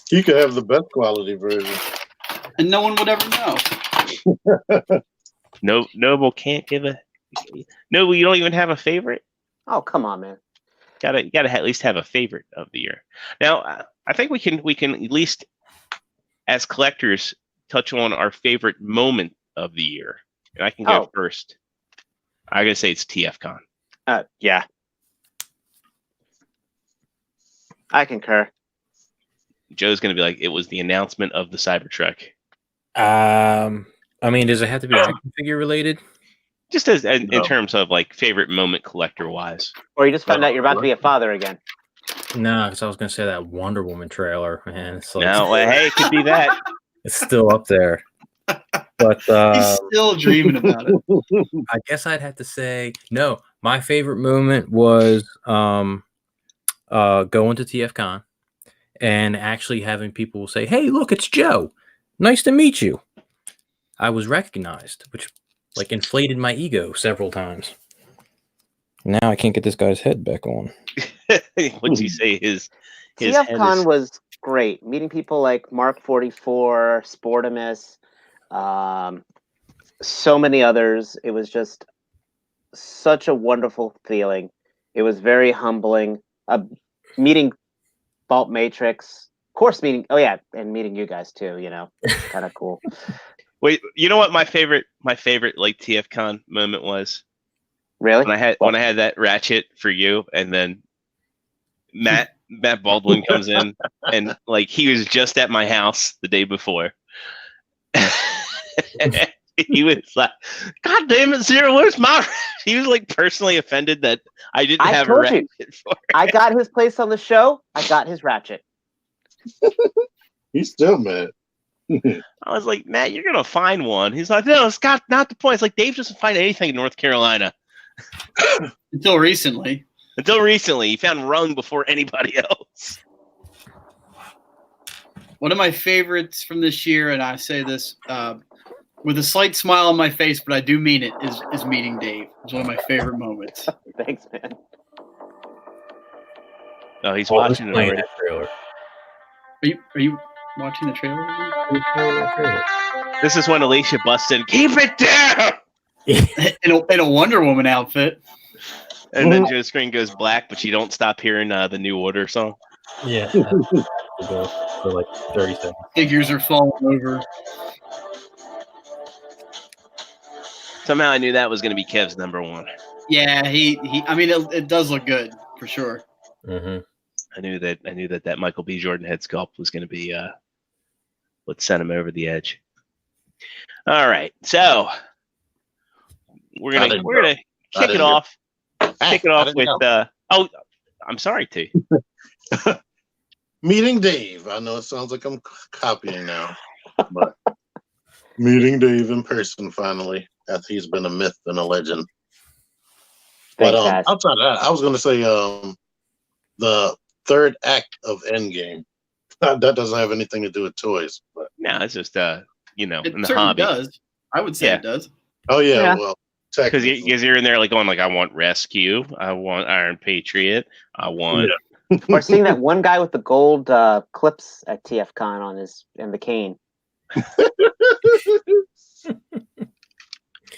You could have the best quality version. And no one would ever know. Noble can't give a Noble. You don't even have a favorite. Oh, come on, man. You gotta at least have a favorite of the year. Now, I think we can at least, as collectors, touch on our favorite moment of the year. And I can go first. I'm gonna say it's TFCon. Yeah. I concur. Joe's gonna be like, it was the announcement of the Cybertruck. I mean, does it have to be action figure related? Just as in terms of like favorite moment collector wise. Or you just found out you're about to be a father again. No, because I was gonna say that Wonder Woman trailer, man. It's like, No, well, hey, it could be that. it's still up there. But He's still dreaming about it. I guess I'd have to say no. My favorite moment was going to TFCon and actually having people say, "Hey, look, it's Joe. Nice to meet you." I was recognized, which like inflated my ego several times. Now I can't get this guy's head back on. What's he say? His TFCon was great. Meeting people like Mark 44, Sportimus, so many others. It was just such a wonderful feeling. It was very humbling. Meeting Vault Matrix, of course. Meeting and meeting you guys too. Kind of cool. Wait, you know what my favorite like TFCon moment was? Really? When I had that Ratchet for you, and then Matt Baldwin comes in, and like he was just at my house the day before. He was like, "God damn it, Zero! Where's my?" He was like personally offended that I didn't have a Ratchet for it. I got his place on the show. I got his Ratchet. He's still mad. I was like, Matt, you're gonna find one. He's like, no, it's not the point. It's like Dave doesn't find anything in North Carolina. Until recently, he found Rung before anybody else. One of my favorites from this year, and I say this with a slight smile on my face, but I do mean it, is meeting Dave. It's one of my favorite moments. Thanks, man. Oh, he's watching it already. That trailer. Are you watching the trailer? This is when Alicia busts in. Keep it down. in a Wonder Woman outfit. And then Joe's screen goes black, but you don't stop hearing the New Order song. Yeah. For like 30 seconds. Figures are falling over. Somehow I knew that was going to be Kev's number one. Yeah, he. I mean, it does look good for sure. Mm-hmm. I knew that Michael B. Jordan head sculpt was going to be what sent him over the edge. All right, so we're gonna kick it off. Kick it off with I'm sorry, T. Meeting Dave. I know it sounds like I'm copying now, but meeting Dave in person finally, after he's been a myth and a legend. But outside of that, I was going to say the third act of Endgame. That doesn't have anything to do with toys, but no, it's just It in the certainly hobby. does. I would say it does. oh yeah. Well, Because you're in there like going like, I want Rescue, I want Iron Patriot, I want Or seeing that one guy with the gold clips at TFCon on his and the cane.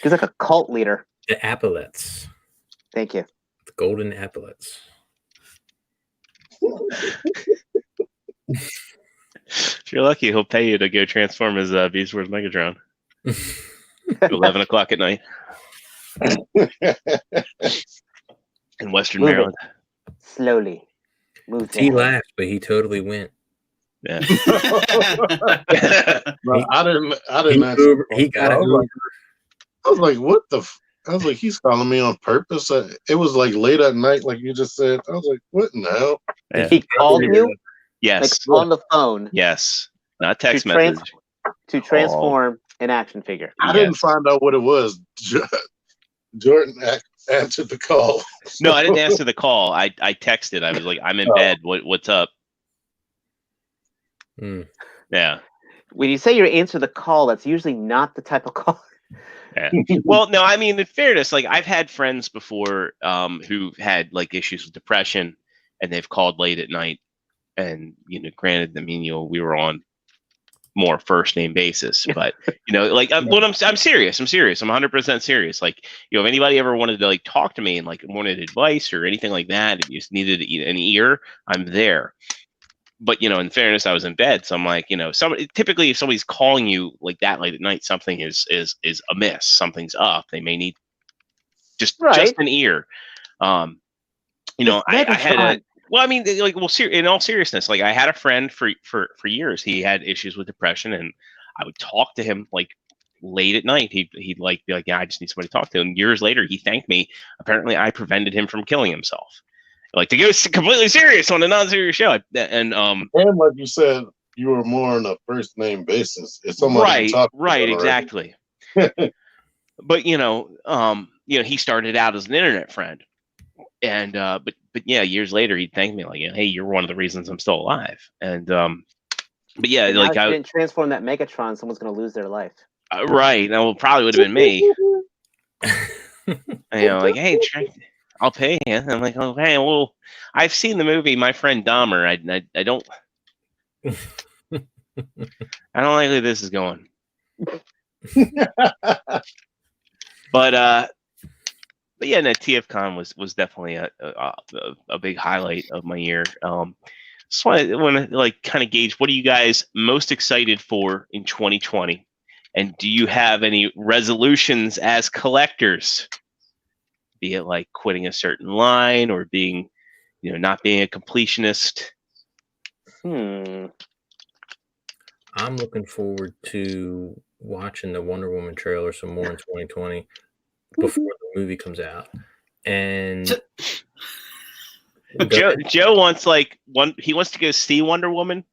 He's like a cult leader. The epaulets. Thank you. The golden epaulets. If you're lucky, he'll pay you to go transform as Beast Wars Megatron. 11 o'clock at night in Western Move it. Maryland. Slowly. Move He that. laughed, but he totally went. Yeah. No, I didn't He, actually. he got I it. was like, what the? I was like, he's calling me on purpose. It was like late at night, like you just said. I was like, what in the hell? Yeah. He called you like Yes. on the phone Yes. Not text To trans- message. to transform an action figure. I didn't find out what it was. Jordan answered the call. No, I didn't answer the call. I texted. I was like, I'm in bed. What's up? Hmm. Yeah. When you say you answer the call, that's usually not the type of call. Yeah. Well, no, I mean, in fairness, like I've had friends before who've had like issues with depression, and they've called late at night, and granted, I mean, we were on more first name basis, but like I'm serious. I'm 100% serious. Like, if anybody ever wanted to like talk to me and like wanted advice or anything like that, if you just needed an ear, I'm there. But in fairness, I was in bed, so I'm like, typically if somebody's calling you like that late at night, something is amiss, something's up. They may need just an ear. I had in all seriousness, like I had a friend for years. He had issues with depression, and I would talk to him like late at night. He'd like be like, yeah, I just need somebody to talk to. And years later, he thanked me. Apparently, I prevented him from killing himself. Like, to go completely serious on a non-serious show, and like you said, you were more on a first name basis. If somebody right, exactly. But he started out as an internet friend, and but yeah, years later he'd thank me like, hey, you're one of the reasons I'm still alive. And but yeah, And like if you didn't transform that Megatron, someone's going to lose their life. Right, that probably would have been me. Like, hey, I'll pay you. I'm like, oh, hey, well, I've seen the movie My Friend Dahmer. I don't I don't like where this is going. But yeah, no, TFCon was definitely a big highlight of my year. Just want to like kind of gauge, what are you guys most excited for in 2020, and do you have any resolutions as collectors? Be it like quitting a certain line or being, not being a completionist. Hmm. I'm looking forward to watching the Wonder Woman trailer some more in 2020 before the movie comes out. And Joe wants he wants to go see Wonder Woman,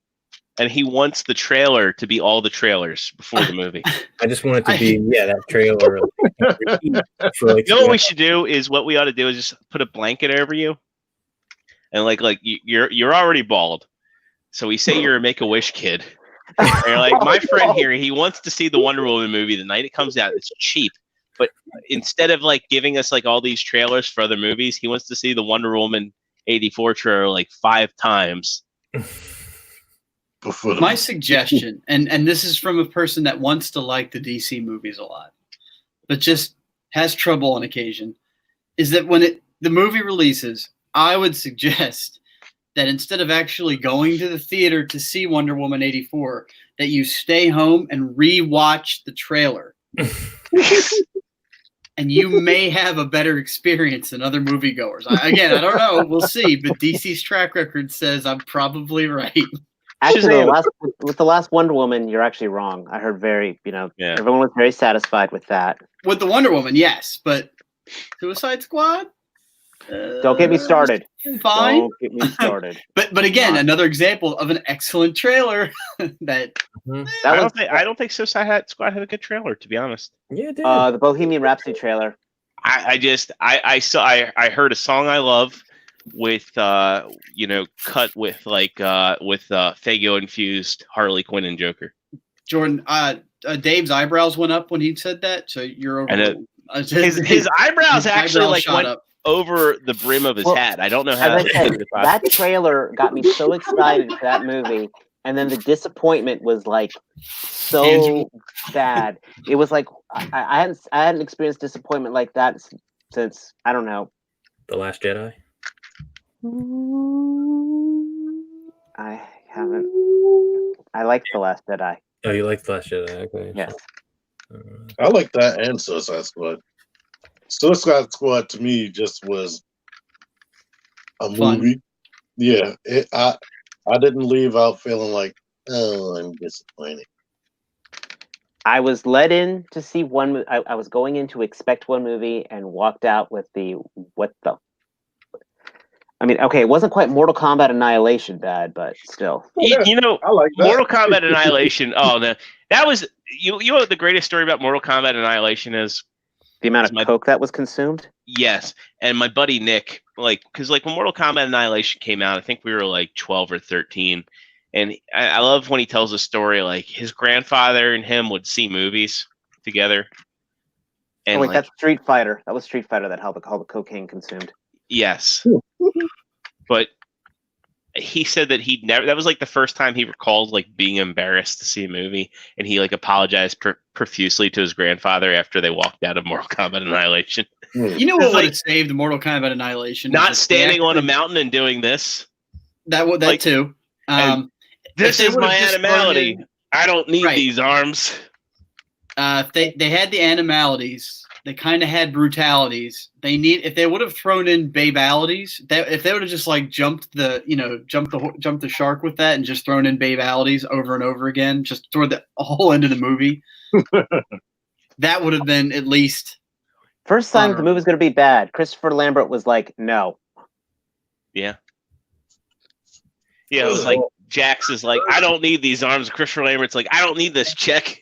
and he wants the trailer to be all the trailers before the movie. I just want it to be that trailer. For like, what we should do is, what we ought to do is just put a blanket over you, and like you're already bald, so we say you're a Make-A-Wish kid, and you're like, my friend here, he wants to see the Wonder Woman movie the night it comes out. It's cheap, but instead of like giving us like all these trailers for other movies, he wants to see the Wonder Woman 84 trailer like 5 times. My suggestion, and this is from a person that wants to like the DC movies a lot, but just has trouble on occasion, is that when the movie releases, I would suggest that instead of actually going to the theater to see Wonder Woman 84, that you stay home and re-watch the trailer. And you may have a better experience than other moviegoers. Again, I don't know. We'll see. But DC's track record says I'm probably right. Actually, with the last Wonder Woman, you're actually wrong. I heard everyone was very satisfied with that. With the Wonder Woman, yes, but Suicide Squad? Don't get me started. Fine. Don't get me started. but again, another example of an excellent trailer that. I don't think Suicide Squad had a good trailer, to be honest. Yeah, it did. The Bohemian Rhapsody trailer. I heard a song I love with cut with like with Faygo infused Harley Quinn and Joker. Jordan, Dave's eyebrows went up when he said that, so you're over. And his eyebrows actually like went up. over the brim of his Well, hat. I don't know how As I said, that that trailer got me so excited for that movie, and then the disappointment was like so Tangible. bad. It was like I hadn't experienced disappointment like that since I don't know. The Last Jedi. I haven't. I liked The Last Jedi. Oh, you like The Last Jedi? Okay. Yes. I like that and Suicide Squad. Suicide Squad to me just was a Fun. movie. Yeah, I didn't leave out feeling like, oh, I'm disappointed. I was led in to see one. I was going in to expect one movie and walked out with the what the. I mean, okay, it wasn't quite Mortal Kombat Annihilation bad, but still. You know, I like that. Mortal Kombat Annihilation. Oh, no, that was you. You know what the greatest story about Mortal Kombat Annihilation is? The amount My- of coke that was consumed. Yes, and my buddy Nick, because when Mortal Kombat Annihilation came out, I think we were like 12 or 13, and I love when he tells a story like his grandfather and him would see movies together. And Oh wait, that's Street Fighter. That was Street Fighter that how the cocaine consumed. yes, but he said that he'd never. That was like the first time he recalled like being embarrassed to see a movie, and he like apologized profusely to his grandfather after they walked out of Mortal Kombat Annihilation. You know It's what would like- have saved Mortal Kombat Annihilation? is Not if they standing on a actually- mountain and doing this. That like- too. and This they is would've my just animality. thrown I don't need Right. these arms. They had the animalities. They kind of had brutalities. If they would have thrown in babalities, if they would have just like jumped the shark with that and just thrown in babalities over and over again, just throw the whole end of the movie, that would have been at least. First sign the Honorable. movie was going to be bad. Christopher Lambert was like, "No." Yeah, it was like Jax is like, I don't need these arms. Christopher Lambert's like, I don't need this check.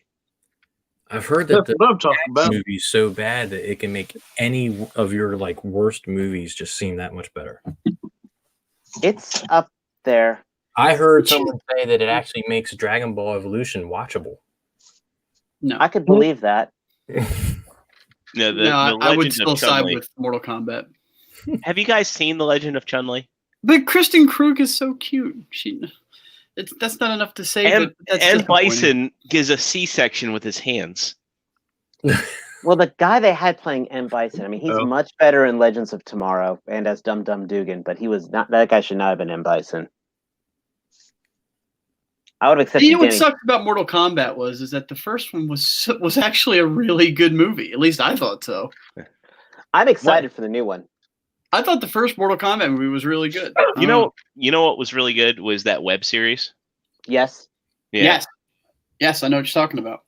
I've heard that That's what I'm talking the about. movie's so bad that it can make any of your like worst movies just seem that much better. It's up there. I heard someone say that it actually makes Dragon Ball Evolution watchable. No, I could believe that. No, I would Legend still of side Chun-Li. with Mortal Kombat. Have you guys seen The Legend of Chun-Li? But Kristen Krug is so cute. That's not enough to say. And, but that's and disappointing. Bison gives a C-section with his hands. Well, the guy they had playing M. Bison, I mean, he's Oh. much better in Legends of Tomorrow and as Dum Dum Dugan, but he was not. That guy should not have been M. Bison. I would have accepted. You know what Danny. sucked about Mortal Kombat was that the first one was actually a really good movie. At least I thought so. I'm excited for the new one. I thought the first Mortal Kombat movie was really good. You know what was really good was that web series. Yes. Yeah, Yes, I know what you're talking about.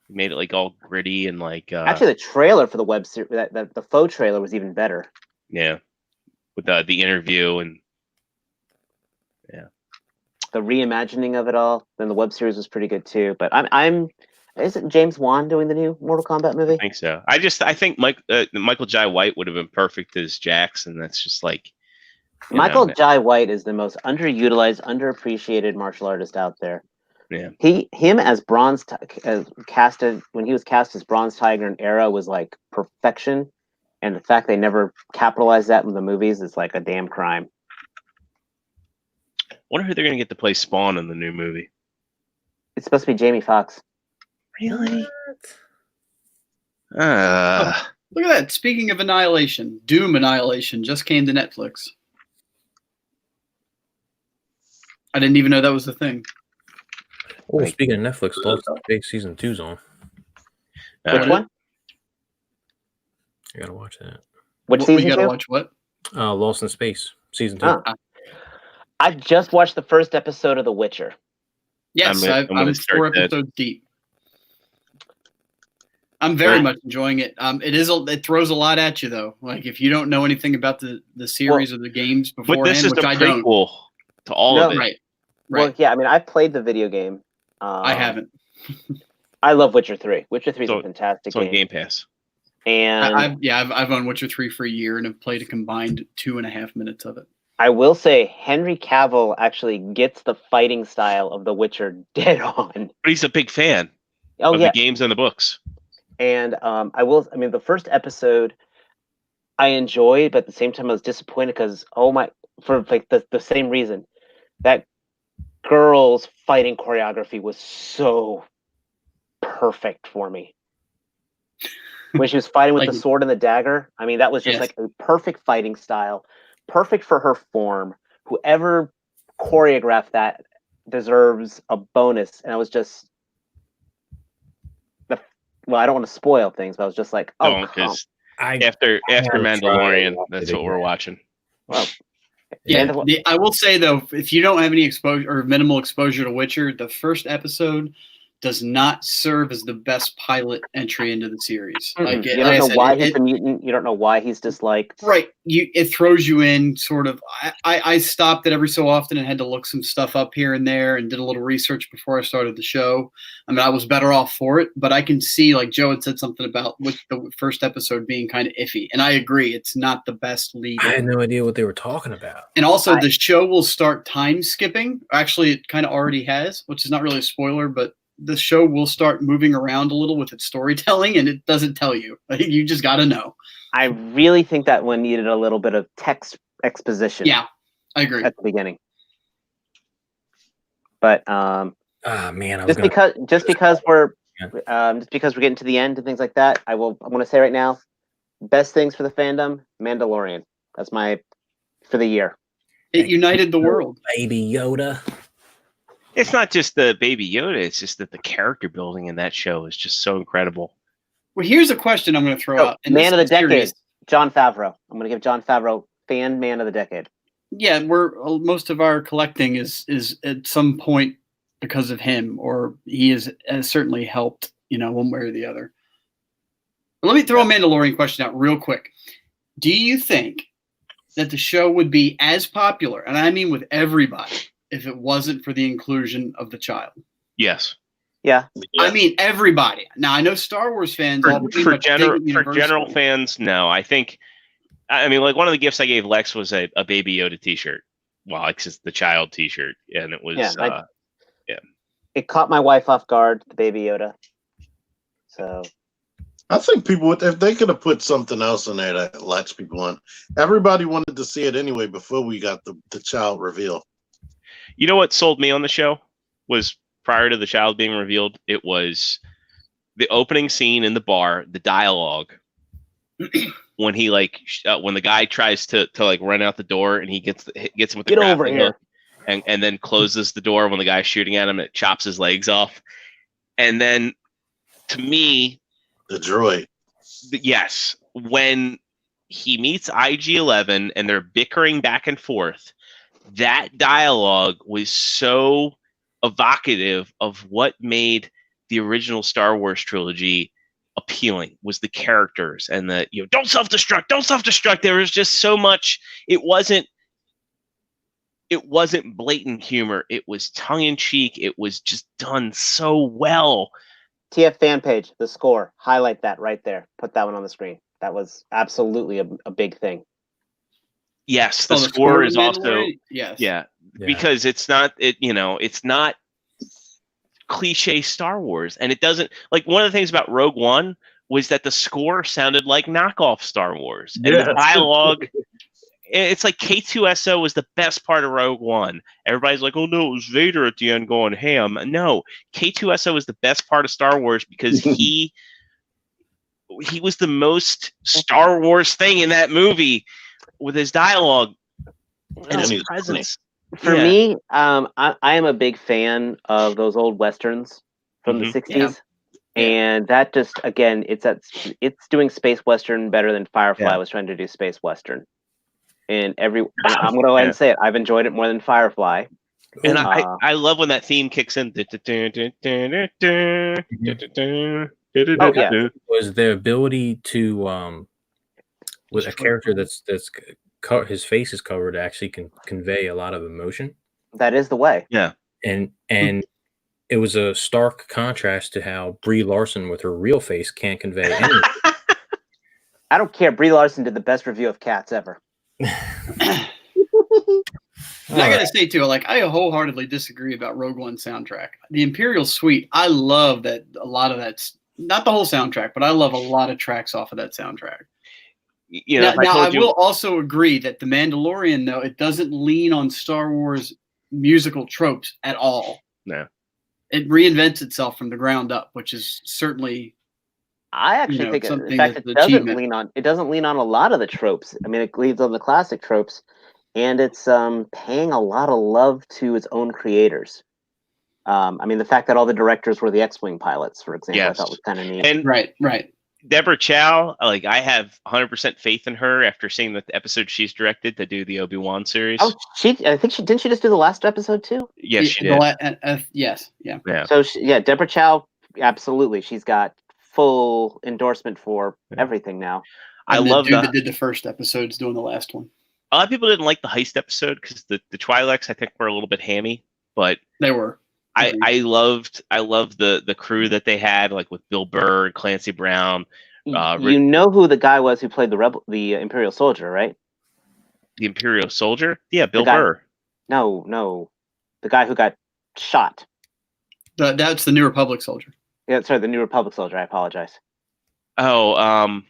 made it like all gritty and like Actually, the trailer for the web series, the faux trailer was even better. yeah, with the interview and The reimagining of it all. Then the web series was pretty good too. But isn't James Wan doing the new Mortal Kombat movie? I think so. I think Michael Jai White would have been perfect as Jax, and that's just like you Michael know, Jai White is the most underutilized, underappreciated martial artist out there. Yeah. Him as casted when he was cast as Bronze Tiger in Arrow was like perfection, and the fact they never capitalized that in the movies is like a damn crime. wonder who they're gonna get to play Spawn in the new movie. It's supposed to be Jamie Foxx. Really? Look at that. Speaking of Annihilation, Doom Annihilation just came to Netflix. I didn't even know that was the thing. Oh, speaking of Netflix, Lost in Space season 2's on. Which one? You gotta watch that. Which We season gotta two? watch what? Lost in Space season 2. Oh. I just watched the first episode of The Witcher. Yes, I'm gonna I'm start 4 that. episodes deep. I'm very Right. much enjoying it. It throws a lot at you though. Like if you don't know anything about the series or the games But beforehand, this is which the I don't. prequel to all No, of it. Right. Well, yeah, I mean, I've played the video game. I haven't. I love Witcher 3. Witcher 3 is So- a fantastic It's on game. Game Pass. And I've owned Witcher 3 for a year and have played a combined 2.5 minutes of it. I will say Henry Cavill actually gets the fighting style of The Witcher dead on. But he's a big fan Oh of yeah, the games and the books. and I mean, the first episode, I enjoyed, but at the same time I was disappointed because for like the same reason, that girl's fighting choreography was so perfect for me. When she was fighting with Like- the sword and the dagger, I mean, that was just Yes. like a perfect fighting style, perfect for her form. Whoever choreographed that deserves a bonus. And I was just, I don't want to spoil things, but I was just like, oh, Don't, because I after gotta try Mandalorian, and watch that's it what we're again. watching. well, Yeah, Mandal- I will say though, if you don't have any exposure or minimal exposure to Witcher, the first episode does not serve as the best pilot entry into the series. Like, you like don't I know said, why he's a mutant. You don't know why he's disliked. right. It throws you in sort of. I stopped it every so often and had to look some stuff up here and there and did a little research before I started the show. I mean, I was better off for it, but I can see, like Joe had said something about with the first episode being kind of iffy, and I agree, it's not the best lead. I had no idea what they were talking about. And also, the show will start time skipping. Actually, it kind of already has, which is not really a spoiler, but the show will start moving around a little with its storytelling, and it doesn't tell you. Like, you just got to know. I really think that one needed a little bit of text exposition. Yeah, I agree. At the beginning. But Ah man, I just was gonna. because we're getting to the end and things like that, I want to say right now, best things for the fandom, Mandalorian. That's my for the year. It united the world. Baby Yoda. It's not just the Baby Yoda; it's just that the character building in that show is just so incredible. Well, here's a question I'm going to throw So, out. And man of the this is decade, serious. John Favreau. I'm going to give John Favreau fan man of the decade. Yeah, most of our collecting is at some point because of him, or he has certainly helped, one way or the other. But let me throw a Mandalorian question out real quick. Do you think that the show would be as popular, and I mean with everybody, if it wasn't for the inclusion of the child? Yes, Yeah. I mean everybody. Now I know Star Wars fans all pretty for much dig general it universally. fans, no. I think, I mean, like one of the gifts I gave Lex was a Baby Yoda T-shirt. Well, it's just the child T-shirt, and it was It caught my wife off guard, the Baby Yoda. So I think people would, if they could have put something else in there that lets people in. Everybody wanted to see it anyway before we got the child reveal. You know what sold me on the show was prior to the child being revealed. It was the opening scene in the bar, the dialogue when he when the guy tries to run out the door and he gets him with the Get over grappling here. hook and then closes the door when the guy's shooting at him and it chops his legs off. And then to me, The droid. yes, when he meets IG-11 and they're bickering back and forth, that dialogue was so evocative of what made the original Star Wars trilogy appealing, was the characters and the, don't self-destruct. There was just so much. It wasn't blatant humor. It was tongue-in-cheek. It was just done so well. TF fan page, the score. Highlight that right there. Put that one on the screen. That was absolutely a big thing. Yes, the Oh, score is of also Mandalorian? Yes. yeah, because it's not it's not cliche Star Wars, and it doesn't, like, one of the things about Rogue One was that the score sounded like knockoff Star Wars, and the dialogue. It's like K2SO was the best part of Rogue One. Everybody's like, oh no, it was Vader at the end going ham. No, K2SO was the best part of Star Wars because he was the most Star Wars thing in that movie with his dialogue and his presence. For me, I am a big fan of those old westerns from the 60s. And that just, again, it's doing space western better than Firefly was trying to do space western. And I'm going to go ahead and say it. I've enjoyed it more than Firefly. And I love when that theme kicks in. Was the ability to with a character that's his face is covered actually can convey a lot of emotion. That is the way. Yeah. And it was a stark contrast to how Brie Larson with her real face can't convey anything. I don't care. Brie Larson did the best review of Cats ever. I gotta say too, I wholeheartedly disagree about Rogue One soundtrack. The Imperial Suite, I love that. A lot of that's not the whole soundtrack, but I love a lot of tracks off of that soundtrack. You know, if now I told you, will also agree that The Mandalorian, though, it doesn't lean on Star Wars musical tropes at all. No. It reinvents itself from the ground up, which is certainly I actually think the something fact that's it an doesn't achievement. lean on a lot of the tropes. I mean, it leans on the classic tropes, and it's paying a lot of love to its own creators. I mean, the fact that all the directors were the X-wing pilots, for example, I Yes. thought was kind of neat. and Right. Deborah Chow, like I have 100% faith in her after seeing the episode she's directed to do the Obi-Wan series. Oh, I think didn't she just do the last episode too? Yes, she The did. yes, yeah. Yeah. So Deborah Chow, absolutely, she's got full endorsement for Yeah. everything now. I And the love dude that. that did the first episode's doing the last one. A lot of people didn't like the heist episode because the Twi'leks I think were a little bit hammy, but They were. I loved the crew that they had, like with Bill Burr and Clancy Brown, You know who the guy was who played the Imperial soldier, right? the Imperial soldier. Yeah, Bill guy- Burr. No, the guy who got shot. That's the New Republic soldier. Yeah, sorry, the New Republic soldier. I apologize. Oh, I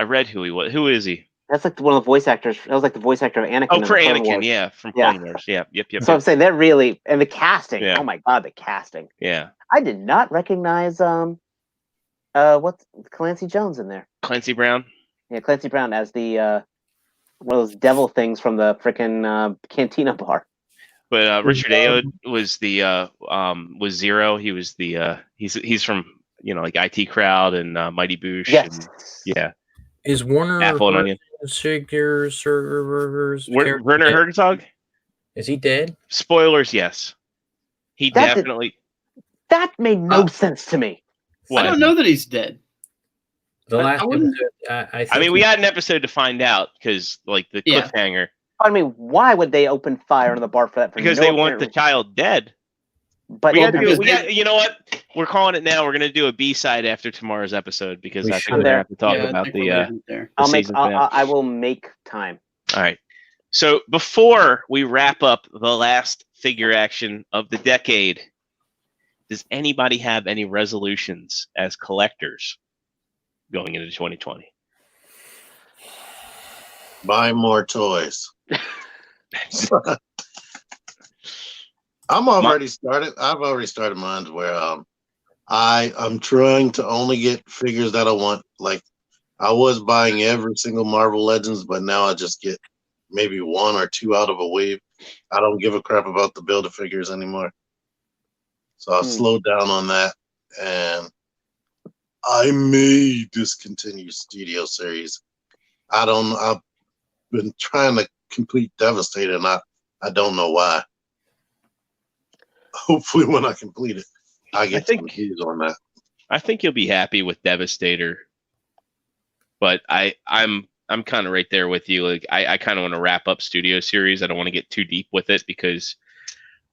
read who he was. Who is he? That's like one of the voice actors. That was like the voice actor of Anakin. Oh, in for the Clone Anakin, Wars. yeah, from Yeah. Clone Wars. Yeah, yep. So I'm saying they're really, and the casting. Yeah. Oh my god, the casting. Yeah, I did not recognize what's Clancy Jones in there. Clancy Brown. Yeah, Clancy Brown as the one of those devil things from the frickin' cantina bar. But Richard Ayoade was the was Zero. He was the he's from like IT Crowd and Mighty Boosh. Yes. And, yeah. Is Warner Apple and Onion. Figures Werner Herzog. Is he dead? Spoilers, yes. He That's definitely. That made no sense to me. What? I don't know that he's dead. The I last wouldn't- episode, I mean, we got an episode to find out because, like, the Yeah. cliffhanger. I mean, why would they open fire on the bar for that? Because they want the child dead. But You know what? We're calling it now. We're gonna do a B-side after tomorrow's episode because We I think should. we're gonna have to talk Yeah, I about think the. we're leaving it there. season finale. I will make time. All right. So before we wrap up the last figure action of the decade, does anybody have any resolutions as collectors going into 2020? Buy more toys. I've already started mine where I'm trying to only get figures that I want. Like I was buying every single Marvel Legends, but now I just get maybe one or two out of a wave. I don't give a crap about the Build-A-Figures anymore. So I'll slow down on that, and I may discontinue Studio Series. I've been trying to complete Devastator, and I don't know why. Hopefully, when I complete it, I get some views on that. I think you'll be happy with Devastator, but I'm kind of right there with you. Like I kind of want to wrap up Studio Series. I don't want to get too deep with it because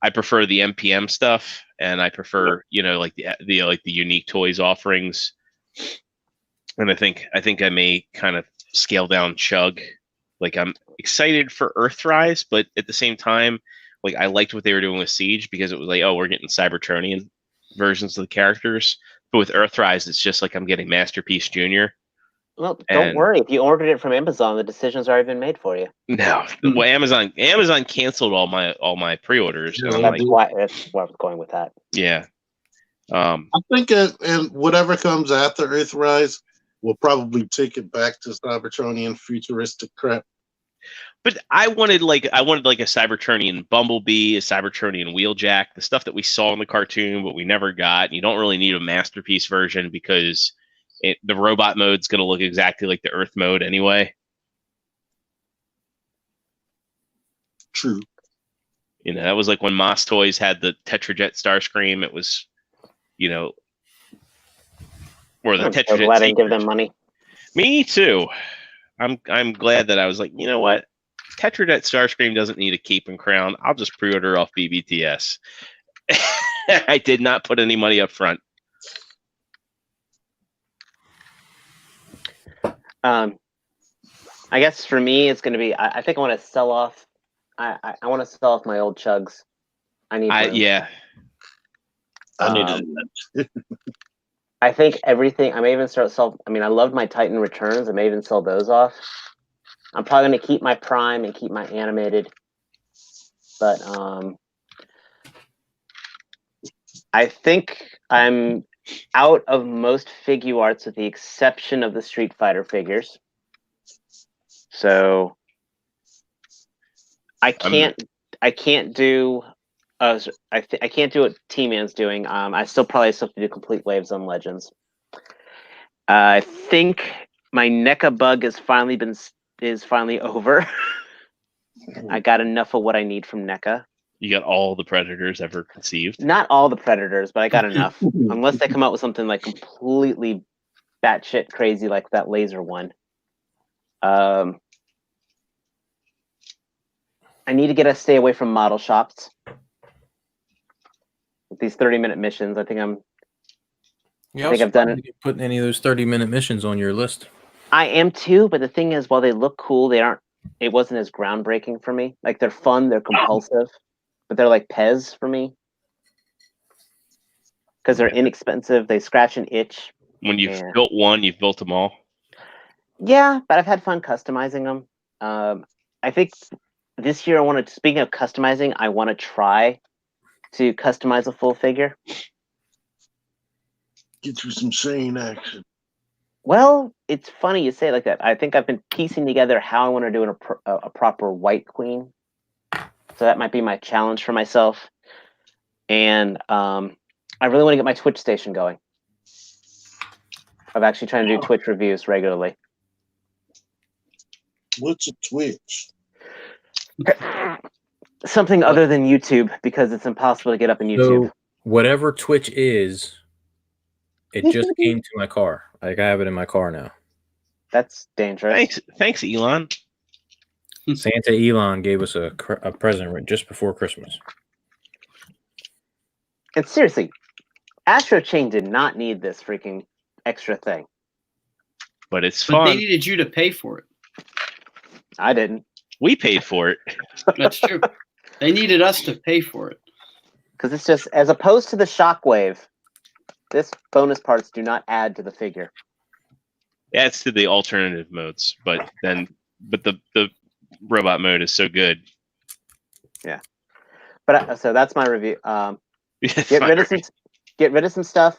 I prefer the MPM stuff, and I prefer like the unique toys offerings. And I think I may kind of scale down Chug. Like I'm excited for Earthrise, but at the same time, like I liked what they were doing with Siege because it was like, oh, we're getting Cybertronian versions of the characters. But with Earthrise, it's just like I'm getting Masterpiece Junior. Well, don't worry. If you ordered it from Amazon, the decision's already been made for you. No, well, Amazon canceled all my pre-orders. Yeah, And I'm That's like, why I was going with that. yeah. I think and whatever comes after Earthrise will probably take it back to Cybertronian futuristic crap. But I wanted like a Cybertronian Bumblebee, a Cybertronian Wheeljack, the stuff that we saw in the cartoon, but we never got. And you don't really need a Masterpiece version because the robot mode's going to look exactly like the Earth mode anyway. True. That was like when Moss Toys had the Tetrajet Starscream. It was, or the I'm so Tetrajet. glad I didn't give them money. Me too. I'm glad that I was like, you know what? Tetrajet Starscream doesn't need a cape and crown. I'll just pre-order off BBTS. I did not put any money up front. I guess for me, it's going to be. I think I want to sell off. I want to sell off my old Chugs. I need. Yeah. I need to. I think everything. I may even start sell. I mean, I loved my Titan Returns. I may even sell those off. I'm probably going to keep my Prime and keep my animated, but I think I'm out of most Figuarts with the exception of the Street Fighter figures. So I can't do. I can't do what T-Man's doing. I still probably still have to do complete waves on Legends. I think my NECA bug is finally over. I got enough of what I need from NECA. You got all the Predators ever conceived. Not all the Predators, but I got enough. Unless they come out with something like completely batshit crazy like that laser one. I need to stay away from model shops. With these 30-minute missions, I think I've done it. Putting any of those 30-minute missions on your list? I am too, but the thing is, while they look cool, they aren't. It wasn't as groundbreaking for me. Like they're fun, they're compulsive, but they're like Pez for me because they're inexpensive. They scratch and itch. When you've built one, you've built them all. Yeah, but I've had fun customizing them. I think this year speaking of customizing, I want to try to customize a full figure. Get you some Shane action. Well, it's funny you say it like that. I think I've been piecing together how I want to do a proper White Queen. So that might be my challenge for myself. And I really want to get my Twitch station going. I'm actually trying to do Twitch reviews regularly. What's a Twitch? Something other than YouTube, because it's impossible to get up in YouTube. So whatever Twitch is, it just came to my car. Like I have it in my car now. That's dangerous. Thanks, Elon. Santa Elon gave us a present just before Christmas. And seriously, Astro Chain did not need this freaking extra thing. But it's But fun. they needed you to pay for it. I didn't. We paid for it. That's true. They needed us to pay for it. Because it's just, as opposed to the Shockwave, this bonus parts do not add to the figure. Yeah, it's to the alternative modes, but the robot mode is so good. Yeah. But so that's my review. Get rid of some stuff.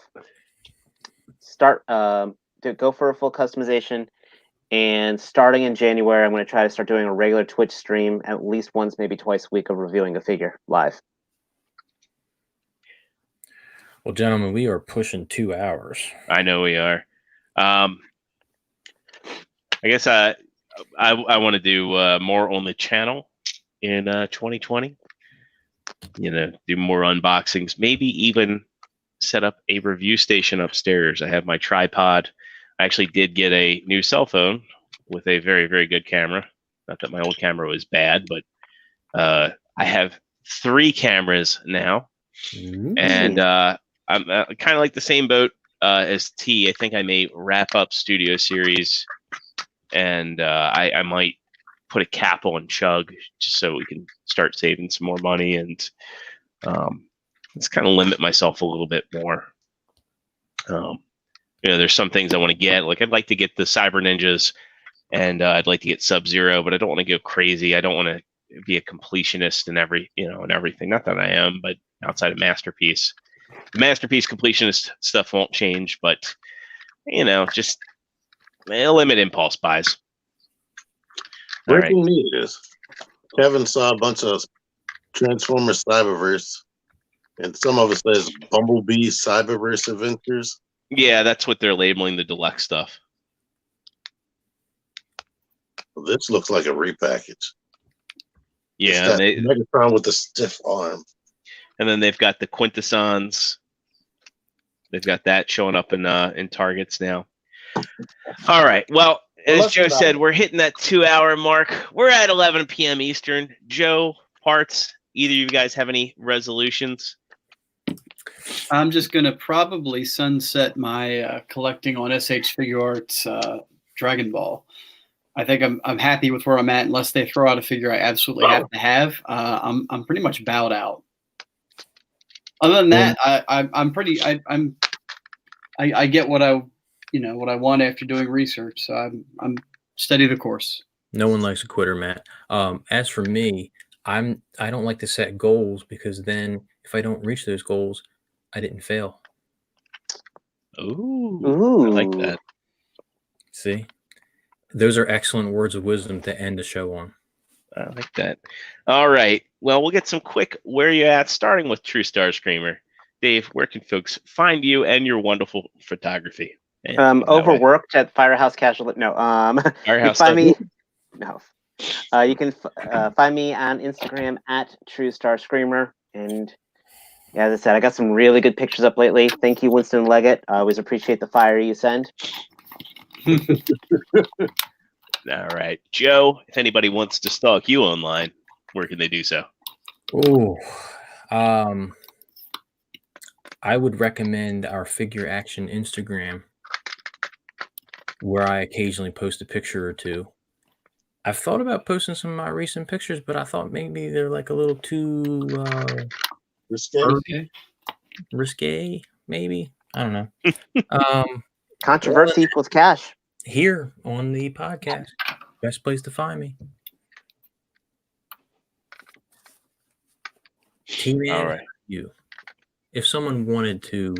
Start to go for a full customization. And starting in January, I'm going to try to start doing a regular Twitch stream at least once, maybe twice a week of reviewing a figure live. Well, gentlemen, we are pushing 2 hours. I know we are. I guess I want to do more on the channel in 2020. You know, do more unboxings. Maybe even set up a review station upstairs. I have my tripod. I actually did get a new cell phone with a very, very good camera. Not that my old camera was bad, but I have 3 cameras now. And I'm kind of like the same boat as T. I think I may wrap up Studio Series, and I might put a cap on Chug just so we can start saving some more money and just kind of limit myself a little bit more. You know, there's some things I want to get. Like I'd like to get the Cyber Ninjas, and I'd like to get Sub-Zero, but I don't want to go crazy. I don't want to be a completionist and everything. Not that I am, but outside of Masterpiece. The Masterpiece completionist stuff won't change, but just limit impulse buys. Breaking news. Kevin saw a bunch of Transformers Cyberverse, and some of it says Bumblebee Cyberverse Adventures. Yeah, that's what they're labeling the deluxe stuff. This looks like a repackage. Yeah, Megatron with the stiff arm. And then they've got the Quintessons. They've got that showing up in Targets now. All right. Well, as Joe said, we're hitting that 2-hour mark. We're at 11 p.m. Eastern. Joe, Parts, either of you guys have any resolutions? I'm just going to probably sunset my collecting on SH Figuarts Dragon Ball. I think I'm happy with where I'm at unless they throw out a figure I absolutely have to have. I'm pretty much bowed out. Other than that, I get what I want after doing research. So I'm steady the course. No one likes a quitter, Matt. As for me, I don't like to set goals because then if I don't reach those goals, I didn't fail. Ooh, I like that. See, those are excellent words of wisdom to end the show on. I like that. All right. Well, we'll get some quick where you at, starting with True Star Screamer. Dave, where can folks find you and your wonderful photography? Overworked at Firehouse Casual. No. Firehouse you can find me. No. You can find me on Instagram at True Star Screamer. And yeah, as I said, I got some really good pictures up lately. Thank you, Winston Leggett. I always appreciate the fire you send. All right. Joe, if anybody wants to stalk you online, where can they do so? Oh, I would recommend our Figure Action Instagram, where I occasionally post a picture or two. I've thought about posting some of my recent pictures, but I thought maybe they're like a little too risque, maybe. I don't know. Controversy equals cash. Here on the podcast, best place to find me. T-Man, All right. you. If someone wanted to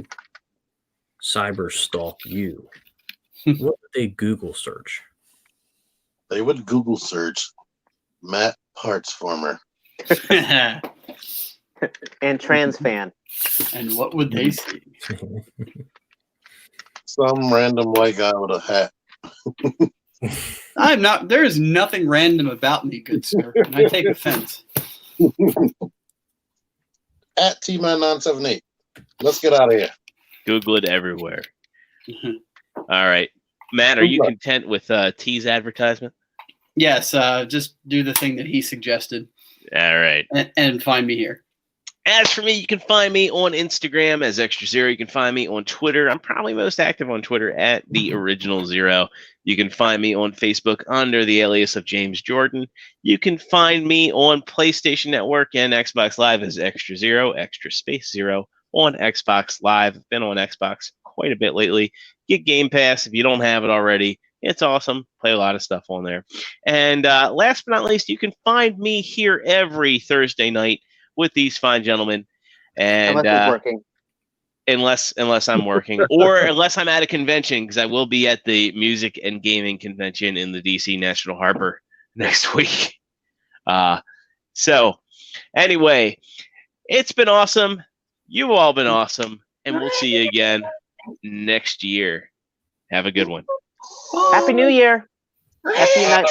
cyber stalk you, what would they Google search? They would Google search Matt Parts Former. And trans fan. And what would they see? Some random white guy with a hat. I'm not. There is nothing random about me, good sir. And I take offense. At T-Man978. Let's get out of here. Google it everywhere. All right. Matt, are you content with T's advertisement? Yes, just do the thing that he suggested. All right. And find me here. As for me, you can find me on Instagram as Extra Zero. You can find me on Twitter. I'm probably most active on Twitter at The Original Zero. You can find me on Facebook under the alias of James Jordan. You can find me on PlayStation Network and Xbox Live as Extra Zero, Extra Space Zero on Xbox Live. I've been on Xbox quite a bit lately. Get Game Pass if you don't have it already. It's awesome. Play a lot of stuff on there. And last but not least, you can find me here every Thursday night with these fine gentlemen, and unless I'm working, or unless I'm at a convention, because I will be at the music and gaming convention in the DC National Harbor next week. So anyway, it's been awesome. You've all been awesome, and we'll see you again next year. Have a good one. Happy New Year. Happy night.